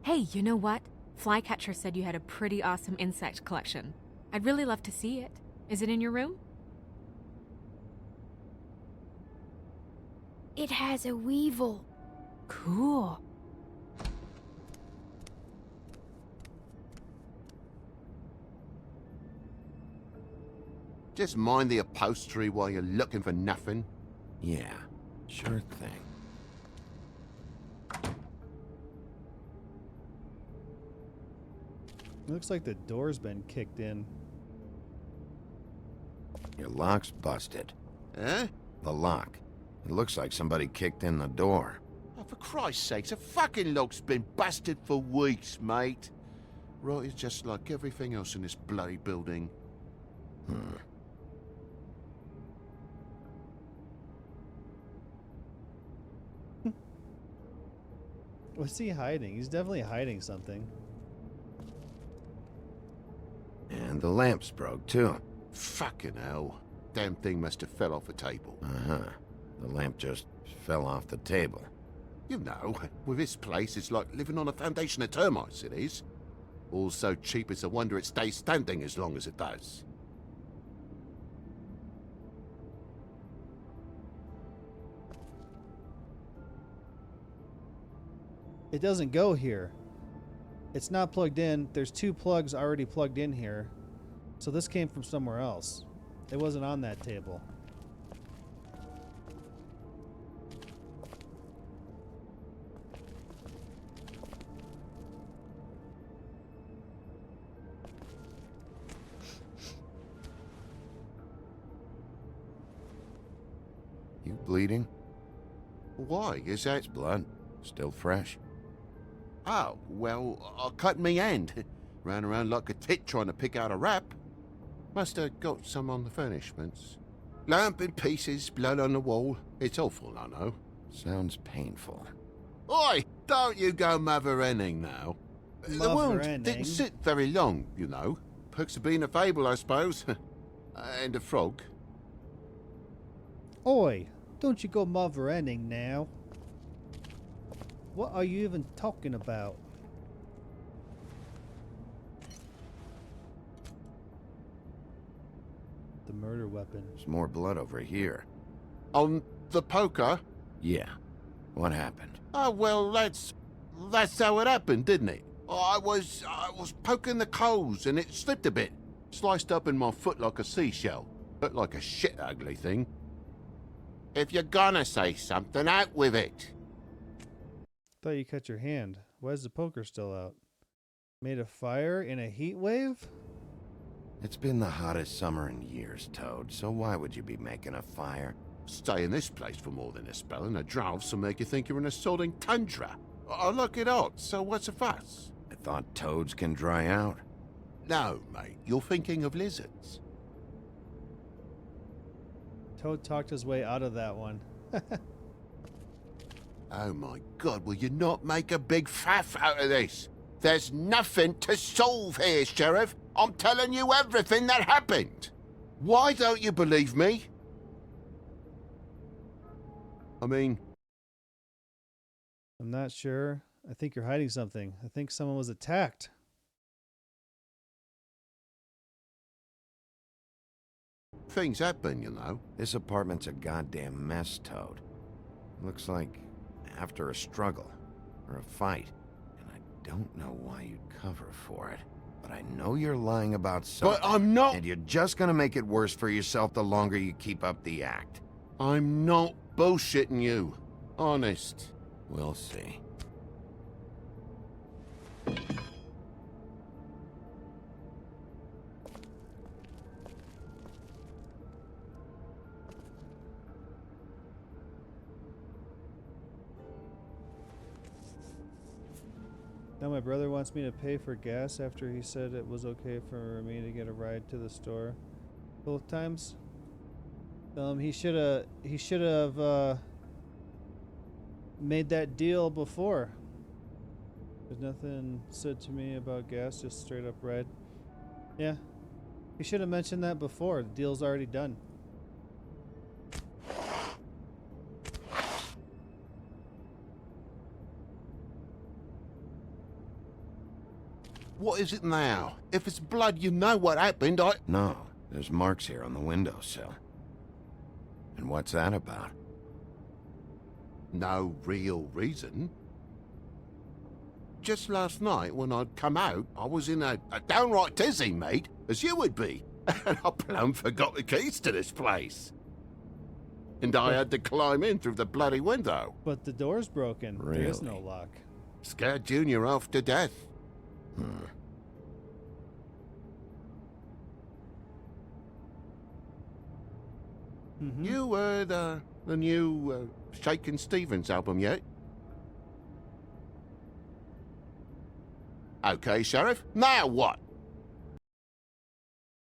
Speaker 11: Hey, you know what? Flycatcher said you had a pretty awesome insect collection. I'd really love to see it. Is it in your room?
Speaker 5: It has a weevil.
Speaker 11: Cool.
Speaker 3: Just mind the upholstery while you're looking for nothing.
Speaker 4: Yeah, sure thing.
Speaker 1: It looks like the door's been kicked in.
Speaker 4: Your lock's busted.
Speaker 3: Eh?
Speaker 4: The lock. It looks like somebody kicked in the door.
Speaker 3: Oh, for Christ's sakes, the fucking lock's been busted for weeks, mate. Right, it's just like everything else in this bloody building.
Speaker 1: What's he hiding? He's definitely hiding something.
Speaker 4: And the lamp's broke, too.
Speaker 3: Fucking hell. Damn thing must have fell off a table.
Speaker 4: Uh-huh. The lamp just fell off the table.
Speaker 3: You know, with this place, it's like living on a foundation of termites, it is. All so cheap it's a wonder it stays standing as long as it does.
Speaker 1: It doesn't go here. It's not plugged in. There's 2 plugs already plugged in here. So this came from somewhere else. It wasn't on that table.
Speaker 4: You bleeding?
Speaker 3: Why? Is that...
Speaker 4: It's blood. Still fresh.
Speaker 3: Oh, well, I cut me hand. Ran around like a tit trying to pick out a wrap. Must have got some on the furnishments. Lamp in pieces, blood on the wall. It's awful, I know.
Speaker 4: Sounds painful.
Speaker 3: Oi! Don't you go mother-enning now. The wound
Speaker 1: Mother-enning?
Speaker 3: didn't sit very long, you know. Perks of being a fable, I suppose. And a frog.
Speaker 1: Oi! Don't you go mother-ending now. What are you even talking about? The murder weapon.
Speaker 4: There's more blood over here.
Speaker 3: On the poker?
Speaker 4: Yeah. What happened?
Speaker 3: Oh, well, that's how it happened, didn't it? I was poking the coals and it slipped a bit. Sliced up in my foot like a seashell. Looked like a shit ugly thing. If you're gonna say something, out with it.
Speaker 1: Thought you cut your hand. Why is the poker still out? Made a fire in a heat wave?
Speaker 4: It's been the hottest summer in years, Toad, so why would you be making a fire?
Speaker 3: Stay in this place for more than a spell, and the drafts will make you think you're in a sodding tundra. I look it up, so what's the fuss?
Speaker 4: I thought toads can dry out.
Speaker 3: No, mate, you're thinking of lizards.
Speaker 1: Toad talked his way out of that one.
Speaker 3: Oh my God, will you not make a big faff out of this? There's nothing to solve here, Sheriff. I'm telling you everything that happened. Why don't you believe me? I mean...
Speaker 1: I'm not sure. I think you're hiding something. I think someone was attacked.
Speaker 3: Things happen, you know.
Speaker 4: This apartment's a goddamn mess, Toad. Looks like after a struggle or a fight. And I don't know why you'd cover for it. But I know you're lying about something.
Speaker 3: But I'm not...
Speaker 4: And you're just gonna make it worse for yourself the longer you keep up the act.
Speaker 3: I'm not bullshitting you. Honest.
Speaker 4: We'll see.
Speaker 1: Now my brother wants me to pay for gas after he said it was okay for me to get a ride to the store both times. He should have made that deal before. There's nothing said to me about gas, just straight up ride. Yeah, he should have mentioned that before. The deal's already done.
Speaker 3: What is it now? If it's blood, you know what happened.
Speaker 4: No, there's marks here on the windowsill. And what's that about?
Speaker 3: No real reason. Just last night, when I'd come out, I was in a downright tizzy, mate, as you would be. And I plumb forgot the keys to this place. And I had to climb in through the bloody window.
Speaker 1: But the door's broken.
Speaker 4: Really?
Speaker 1: There's no lock.
Speaker 3: Scared Junior off to death. You heard the new Shakin' Stevens album yet? Okay, Sheriff. Now what?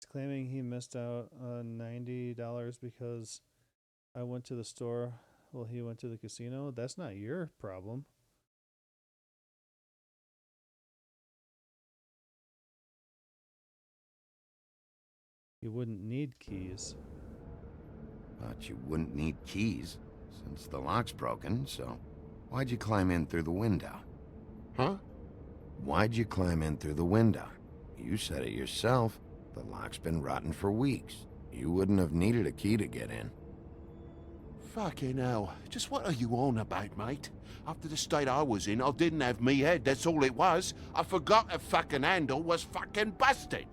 Speaker 1: He's claiming he missed out on $90 because I went to the store while he went to the casino. That's not your problem. You wouldn't need keys.
Speaker 4: But you wouldn't need keys, since the lock's broken, so why'd you climb in through the window?
Speaker 3: Huh?
Speaker 4: Why'd you climb in through the window? You said it yourself. The lock's been rotten for weeks. You wouldn't have needed a key to get in.
Speaker 3: Fucking hell. Just what are you on about, mate? After the state I was in, I didn't have me head, that's all it was. I forgot the fucking handle was fucking busted.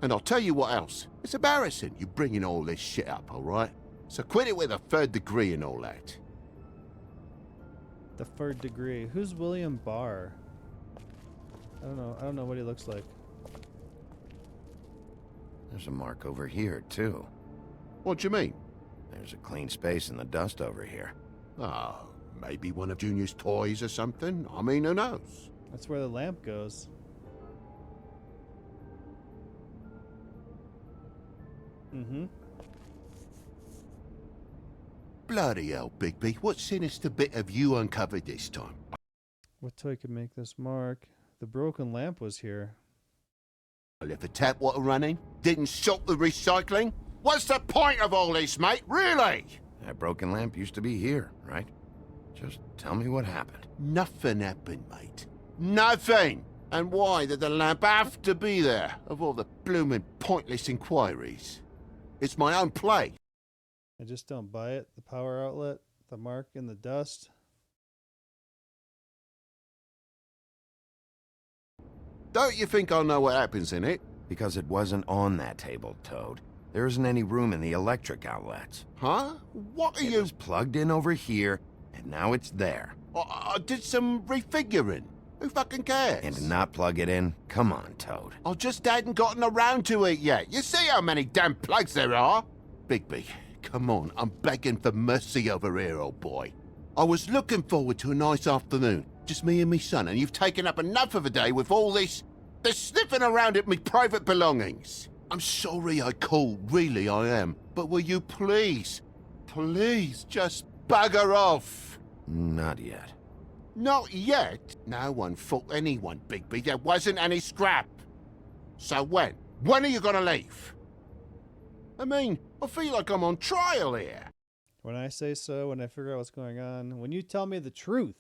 Speaker 3: And I'll tell you what else. It's embarrassing you bringing all this shit up, alright? So quit it with a third degree and all that.
Speaker 1: The third degree. Who's William Barr? I don't know what he looks like.
Speaker 4: There's a mark over here, too.
Speaker 3: What do you mean?
Speaker 4: There's a clean space in the dust over here.
Speaker 3: Oh, maybe one of Junior's toys or something? I mean, who knows?
Speaker 1: That's where the lamp goes. Mm-hmm.
Speaker 3: Bloody hell, Bigby. What sinister bit have you uncovered this time?
Speaker 1: What toy could make this mark? The broken lamp was here.
Speaker 3: I left the tap water running, didn't stop the recycling. What's the point of all this, mate? Really?
Speaker 4: That broken lamp used to be here, right? Just tell me what happened.
Speaker 3: Nothing happened, mate. Nothing! And why did the lamp have to be there, of all the bloomin' pointless inquiries? It's my own play.
Speaker 1: I just don't buy it. The power outlet, the mark in the dust.
Speaker 3: Don't you think I know what happens in it?
Speaker 4: Because it wasn't on that table, Toad. There isn't any room in the electric outlets.
Speaker 3: Huh? What are you...
Speaker 4: It was plugged in over here, and now it's there.
Speaker 3: I did some refiguring. Who fucking cares?
Speaker 4: And to not plug it in? Come on, Toad.
Speaker 3: I just hadn't gotten around to it yet. You see how many damn plugs there are? Bigby, come on. I'm begging for mercy over here, old boy. I was looking forward to a nice afternoon. Just me and me son, and you've taken up enough of a day with all this sniffing around at me private belongings. I'm sorry I called, really I am. But will you please just bugger off?
Speaker 4: Not yet.
Speaker 3: Not yet. No one fought anyone, Bigby. There wasn't any scrap. So when? When are you gonna leave? I mean, I feel like I'm on trial here.
Speaker 1: When I say so, when I figure out what's going on, when you tell me the truth.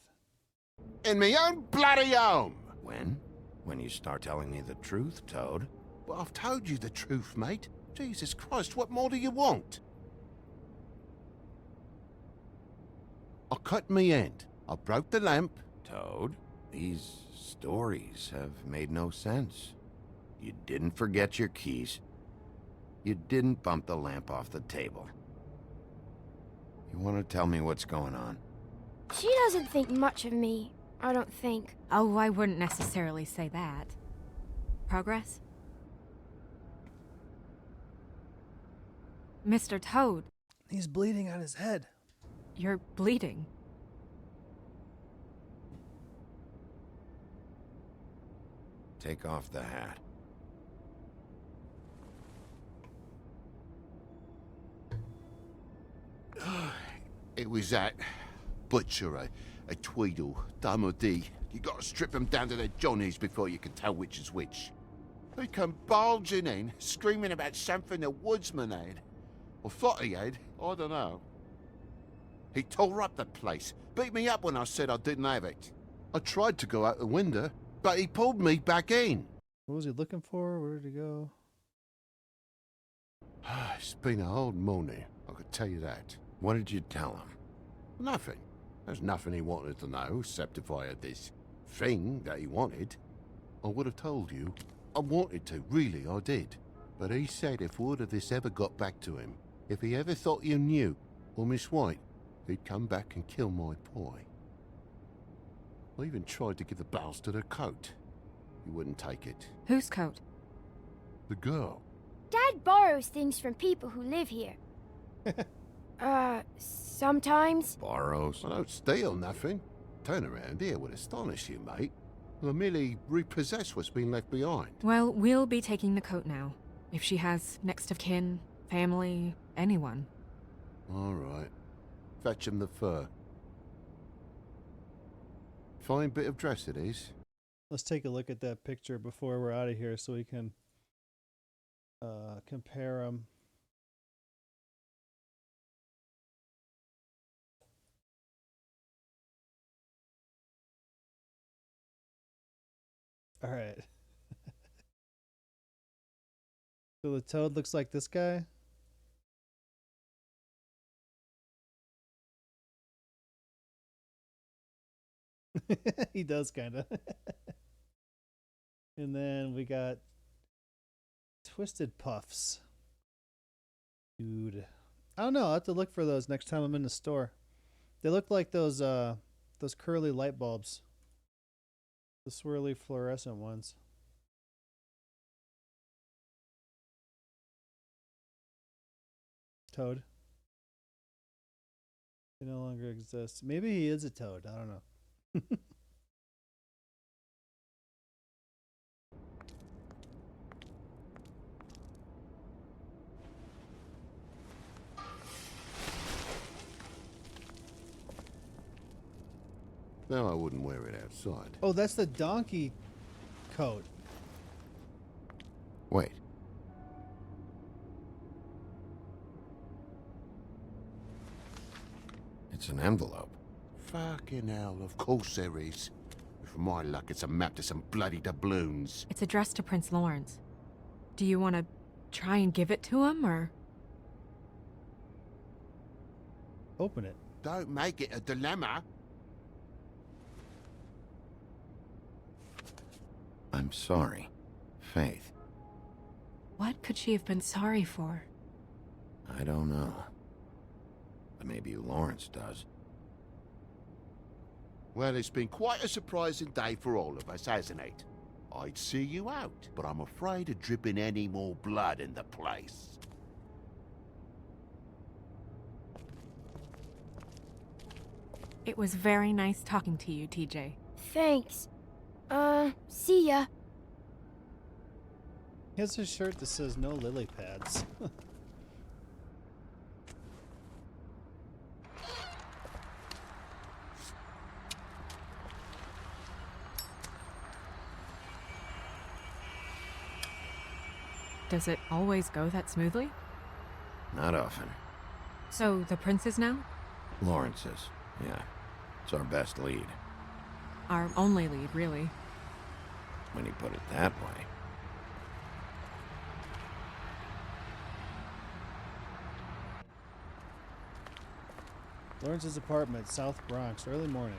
Speaker 3: In my own bloody home.
Speaker 4: When? When you start telling me the truth, Toad?
Speaker 3: Well, I've told you the truth, mate. Jesus Christ, what more do you want? I cut me end. I broke the lamp.
Speaker 4: Toad, these stories have made no sense. You didn't forget your keys. You didn't bump the lamp off the table. You want to tell me what's going on?
Speaker 17: She doesn't think much of me, I don't think.
Speaker 11: Oh, I wouldn't necessarily say that. Progress? Mr. Toad.
Speaker 1: He's bleeding on his head.
Speaker 11: You're bleeding.
Speaker 4: Take off the hat.
Speaker 3: It was that butcher, a Tweedle, Dumody. You gotta strip them down to their johnnies before you can tell which is which. They come bulging in, screaming about something the woodsman had. Or thought he had, I don't know. He tore up the place, beat me up when I said I didn't have it. I tried to go out the window, but he pulled me back in.
Speaker 1: What was he looking for? Where did he go?
Speaker 3: It's been a hard morning, I could tell you that.
Speaker 4: What did you tell him?
Speaker 3: Nothing. There's nothing he wanted to know, except if I had this thing that he wanted. I would have told you. I wanted to, really, I did. But he said if word of this ever got back to him, if he ever thought you knew, or Miss White, he'd come back and kill my boy. I even tried to give the bastard a coat. He wouldn't take it.
Speaker 11: Whose coat?
Speaker 3: The girl.
Speaker 17: Dad borrows things from people who live here. Sometimes.
Speaker 4: Borrows?
Speaker 3: I don't steal nothing. Turn around here would astonish you, mate. I merely repossess what's been left behind.
Speaker 11: Well, we'll be taking the coat now. If she has next of kin, family, anyone.
Speaker 3: All right. Fetch him the fur. Fine bit of dress it is.
Speaker 1: Let's take a look at that picture before we're out of here so we can compare them. All right. So the Toad looks like this guy. He does kind of. And then we got Twisted Puffs. Dude. I don't know. I'll have to look for those next time I'm in the store. They look like those curly light bulbs. The swirly fluorescent ones. Toad. He no longer exists. Maybe he is a toad. I don't know.
Speaker 3: No, I wouldn't wear it outside.
Speaker 1: Oh, that's the donkey coat.
Speaker 4: Wait. It's an envelope.
Speaker 3: Fucking hell, of course there is. For my luck, it's a map to some bloody doubloons.
Speaker 11: It's addressed to Prince Lawrence. Do you want to try and give it to him, or...?
Speaker 1: Open it.
Speaker 3: Don't make it a dilemma.
Speaker 4: I'm sorry, Faith.
Speaker 11: What could she have been sorry for?
Speaker 4: I don't know. But maybe Lawrence does.
Speaker 3: Well, it's been quite a surprising day for all of us, hasn't it? I'd see you out, but I'm afraid of dripping any more blood in the place.
Speaker 11: It was very nice talking to you, TJ.
Speaker 17: Thanks. See ya.
Speaker 1: He has a shirt that says no lily pads.
Speaker 11: Does it always go that smoothly?
Speaker 4: Not often.
Speaker 11: So, the prince is now?
Speaker 4: Lawrence's, yeah. It's our best lead.
Speaker 11: Our only lead, really.
Speaker 4: When you put it that way.
Speaker 1: Lawrence's apartment, South Bronx, early morning.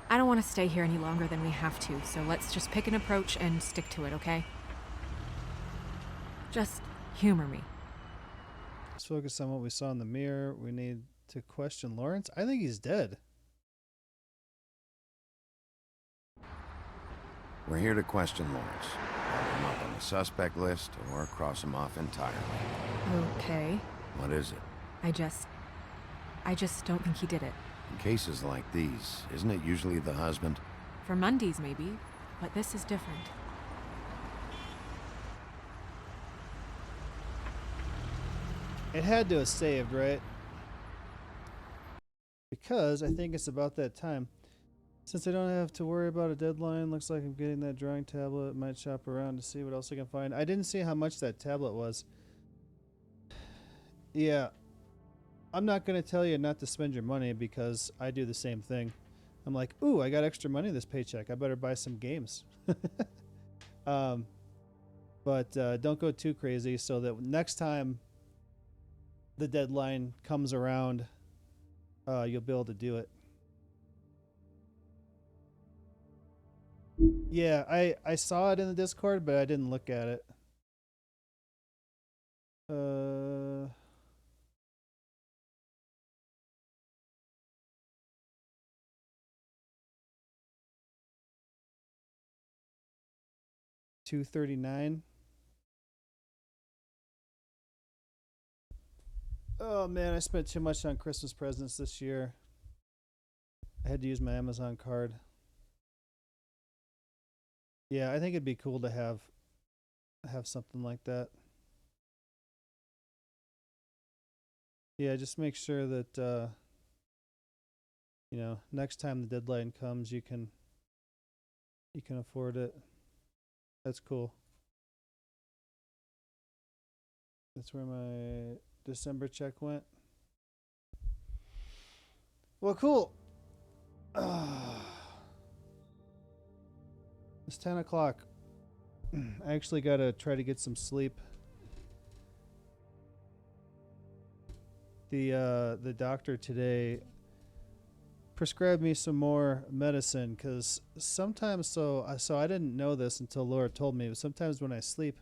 Speaker 11: I don't want to stay here any longer than we have to, so let's just pick an approach and stick to it, okay? Just humor me.
Speaker 1: Let's focus on what we saw in the mirror. We need to question Lawrence. I think he's dead.
Speaker 4: We're here to question Lawrence. Lock him up on the suspect list or cross him off entirely.
Speaker 11: Okay.
Speaker 4: What is it?
Speaker 11: I just don't think he did it.
Speaker 4: In cases like these, isn't it usually the husband?
Speaker 11: For Mundy's, maybe, but this is different.
Speaker 1: It had to have saved, right? Because I think it's about that time. Since I don't have to worry about a deadline, looks like I'm getting that drawing tablet. Might shop around to see what else I can find. I didn't see how much that tablet was. Yeah. I'm not going to tell you not to spend your money because I do the same thing. I'm like, ooh, I got extra money this paycheck. I better buy some games. But don't go too crazy so that next time the deadline comes around, you'll be able to do it. Yeah, I saw it in the Discord, but I didn't look at it. $239. Oh man, I spent too much on Christmas presents this year. I had to use my Amazon card. Yeah, I think it'd be cool to have something like that. Yeah, just make sure that you know, next time the deadline comes, you can afford it. That's cool. That's where my December check went. Well, cool. It's 10 o'clock. I actually got to try to get some sleep. The doctor today prescribed me some more medicine because sometimes, so I didn't know this until Laura told me, but sometimes when I sleep,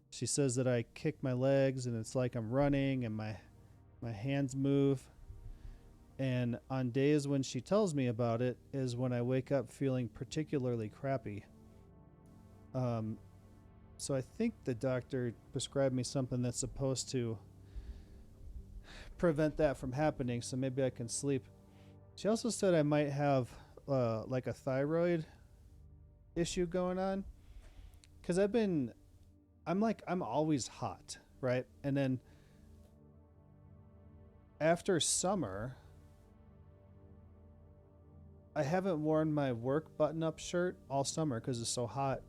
Speaker 1: she says that I kick my legs and it's like I'm running and my hands move. And on days when she tells me about it is when I wake up feeling particularly crappy. So I think the doctor prescribed me something that's supposed to prevent that from happening, so maybe I can sleep. She also said I might have like a thyroid issue going on, because I'm always hot, right? And then after summer, I haven't worn my work button-up shirt all summer because it's so hot.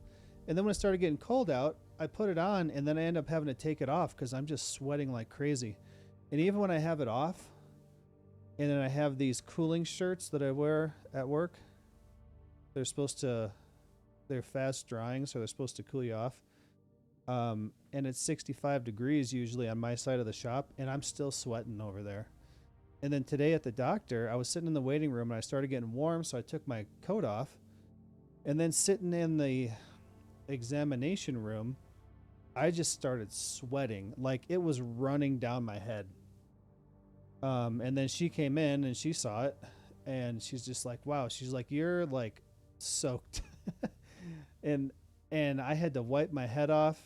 Speaker 1: And then when it started getting cold out, I put it on, and then I end up having to take it off because I'm just sweating like crazy. And even when I have it off, and then I have these cooling shirts that I wear at work, they're fast drying, so they're supposed to cool you off. And it's 65 degrees usually on my side of the shop, and I'm still sweating over there. And then today at the doctor, I was sitting in the waiting room, and I started getting warm, so I took my coat off. And then sitting in the examination room, I just started sweating like it was running down my head. And then she came in and she saw it, and she's just like, wow, she's like, you're like soaked. and I had to wipe my head off.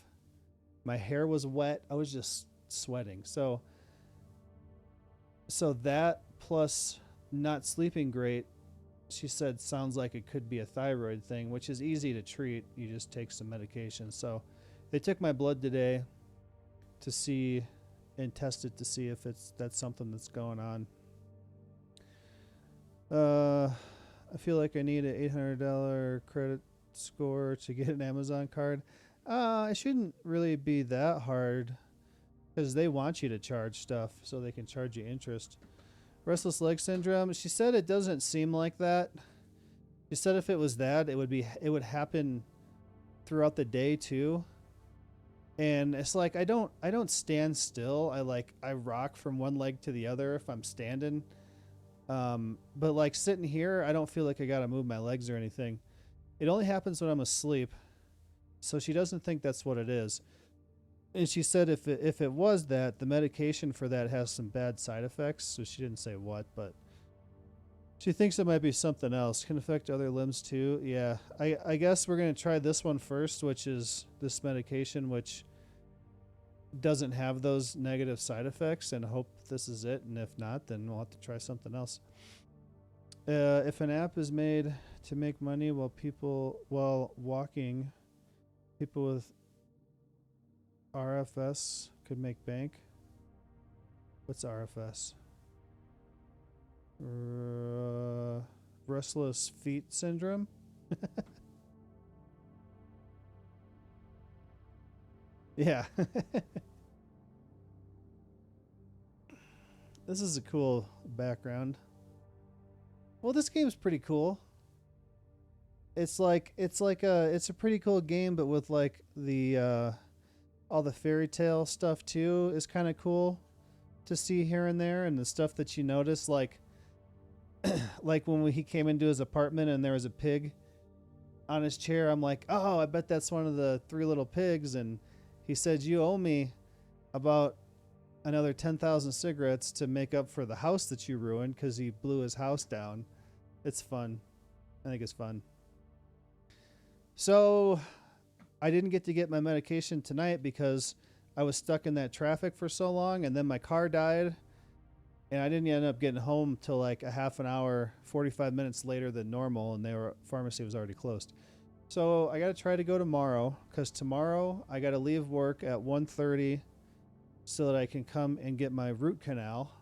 Speaker 1: My hair was wet. I was just sweating. So that plus not sleeping great, she said, sounds like it could be a thyroid thing, which is easy to treat. You just take some medication. So they took my blood today to see and test it to see if that's something that's going on. I feel like I need an $800 credit score to get an Amazon card. It shouldn't really be that hard because they want you to charge stuff so they can charge you interest. Restless leg syndrome. She said it doesn't seem like that. She said if it was that, it would happen throughout the day too. And it's like I don't stand still. I rock from one leg to the other if I'm standing. But like sitting here, I don't feel like I gotta move my legs or anything. It only happens when I'm asleep. So she doesn't think that's what it is. And she said if it was that, the medication for that has some bad side effects. So she didn't say what, but she thinks it might be something else. Can affect other limbs too. Yeah, I guess we're going to try this one first, which is this medication, which doesn't have those negative side effects, and hope this is it. And if not, then we'll have to try something else. If an app is made to make money while walking, people with RFS could make bank. What's RFS? Restless feet syndrome. Yeah. This is a cool background. Well, this game's pretty cool. It's a pretty cool game, but with like the all the fairy tale stuff too is kind of cool to see here and there, and the stuff that you notice, like like when he came into his apartment and there was a pig on his chair. I'm like, oh, I bet that's one of the 3 little pigs. And he said, you owe me about another 10,000 cigarettes to make up for the house that you ruined because he blew his house down. It's fun. I think it's fun. So I didn't get my medication tonight because I was stuck in that traffic for so long, and then my car died, and I didn't end up getting home till like a half an hour, 45 minutes later than normal, and pharmacy was already closed. So I got to try to go tomorrow, because tomorrow I got to leave work at 1:30 so that I can come and get my root canal.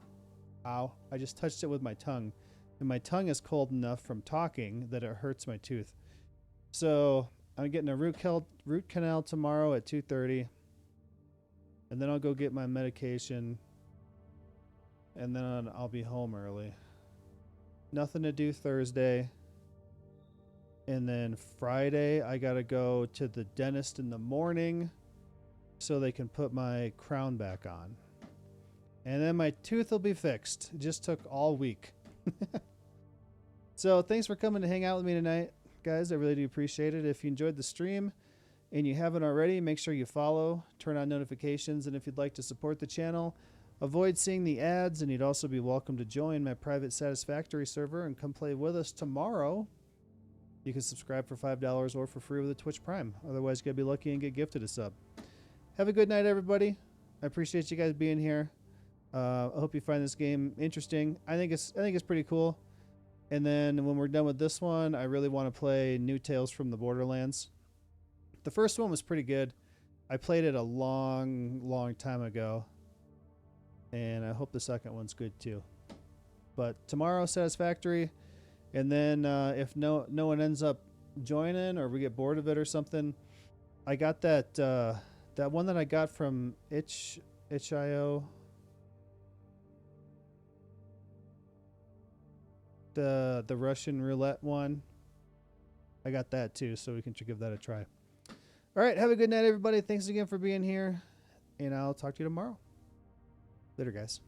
Speaker 1: Ow, I just touched it with my tongue, and my tongue is cold enough from talking that it hurts my tooth. So I'm getting a root canal tomorrow at 2:30, and then I'll go get my medication, and then I'll be home early. Nothing to do Thursday. And then Friday, I gotta go to the dentist in the morning so they can put my crown back on. And then my tooth will be fixed. It just took all week. So thanks for coming to hang out with me tonight, guys. I really do appreciate it. If you enjoyed the stream and you haven't already, make sure you follow, turn on notifications, and if you'd like to support the channel, avoid seeing the ads, and you'd also be welcome to join my private Satisfactory server and come play with us tomorrow. You can subscribe for $5 or for free with a Twitch Prime. Otherwise, you gotta be lucky and get gifted a sub. Have a good night, everybody. I appreciate you guys being here. I hope you find this game interesting. I think it's pretty cool. And then when we're done with this one, I really want to play New Tales from the Borderlands. The first one was pretty good. I played it a long time ago, and I hope the second one's good too. But tomorrow, Satisfactory. And then if no one ends up joining or we get bored of it or something, I got that one that I got from itch.io. The Russian roulette one. I got that too, so we can give that a try. All right, have a good night, everybody. Thanks again for being here, and I'll talk to you tomorrow. Later, guys.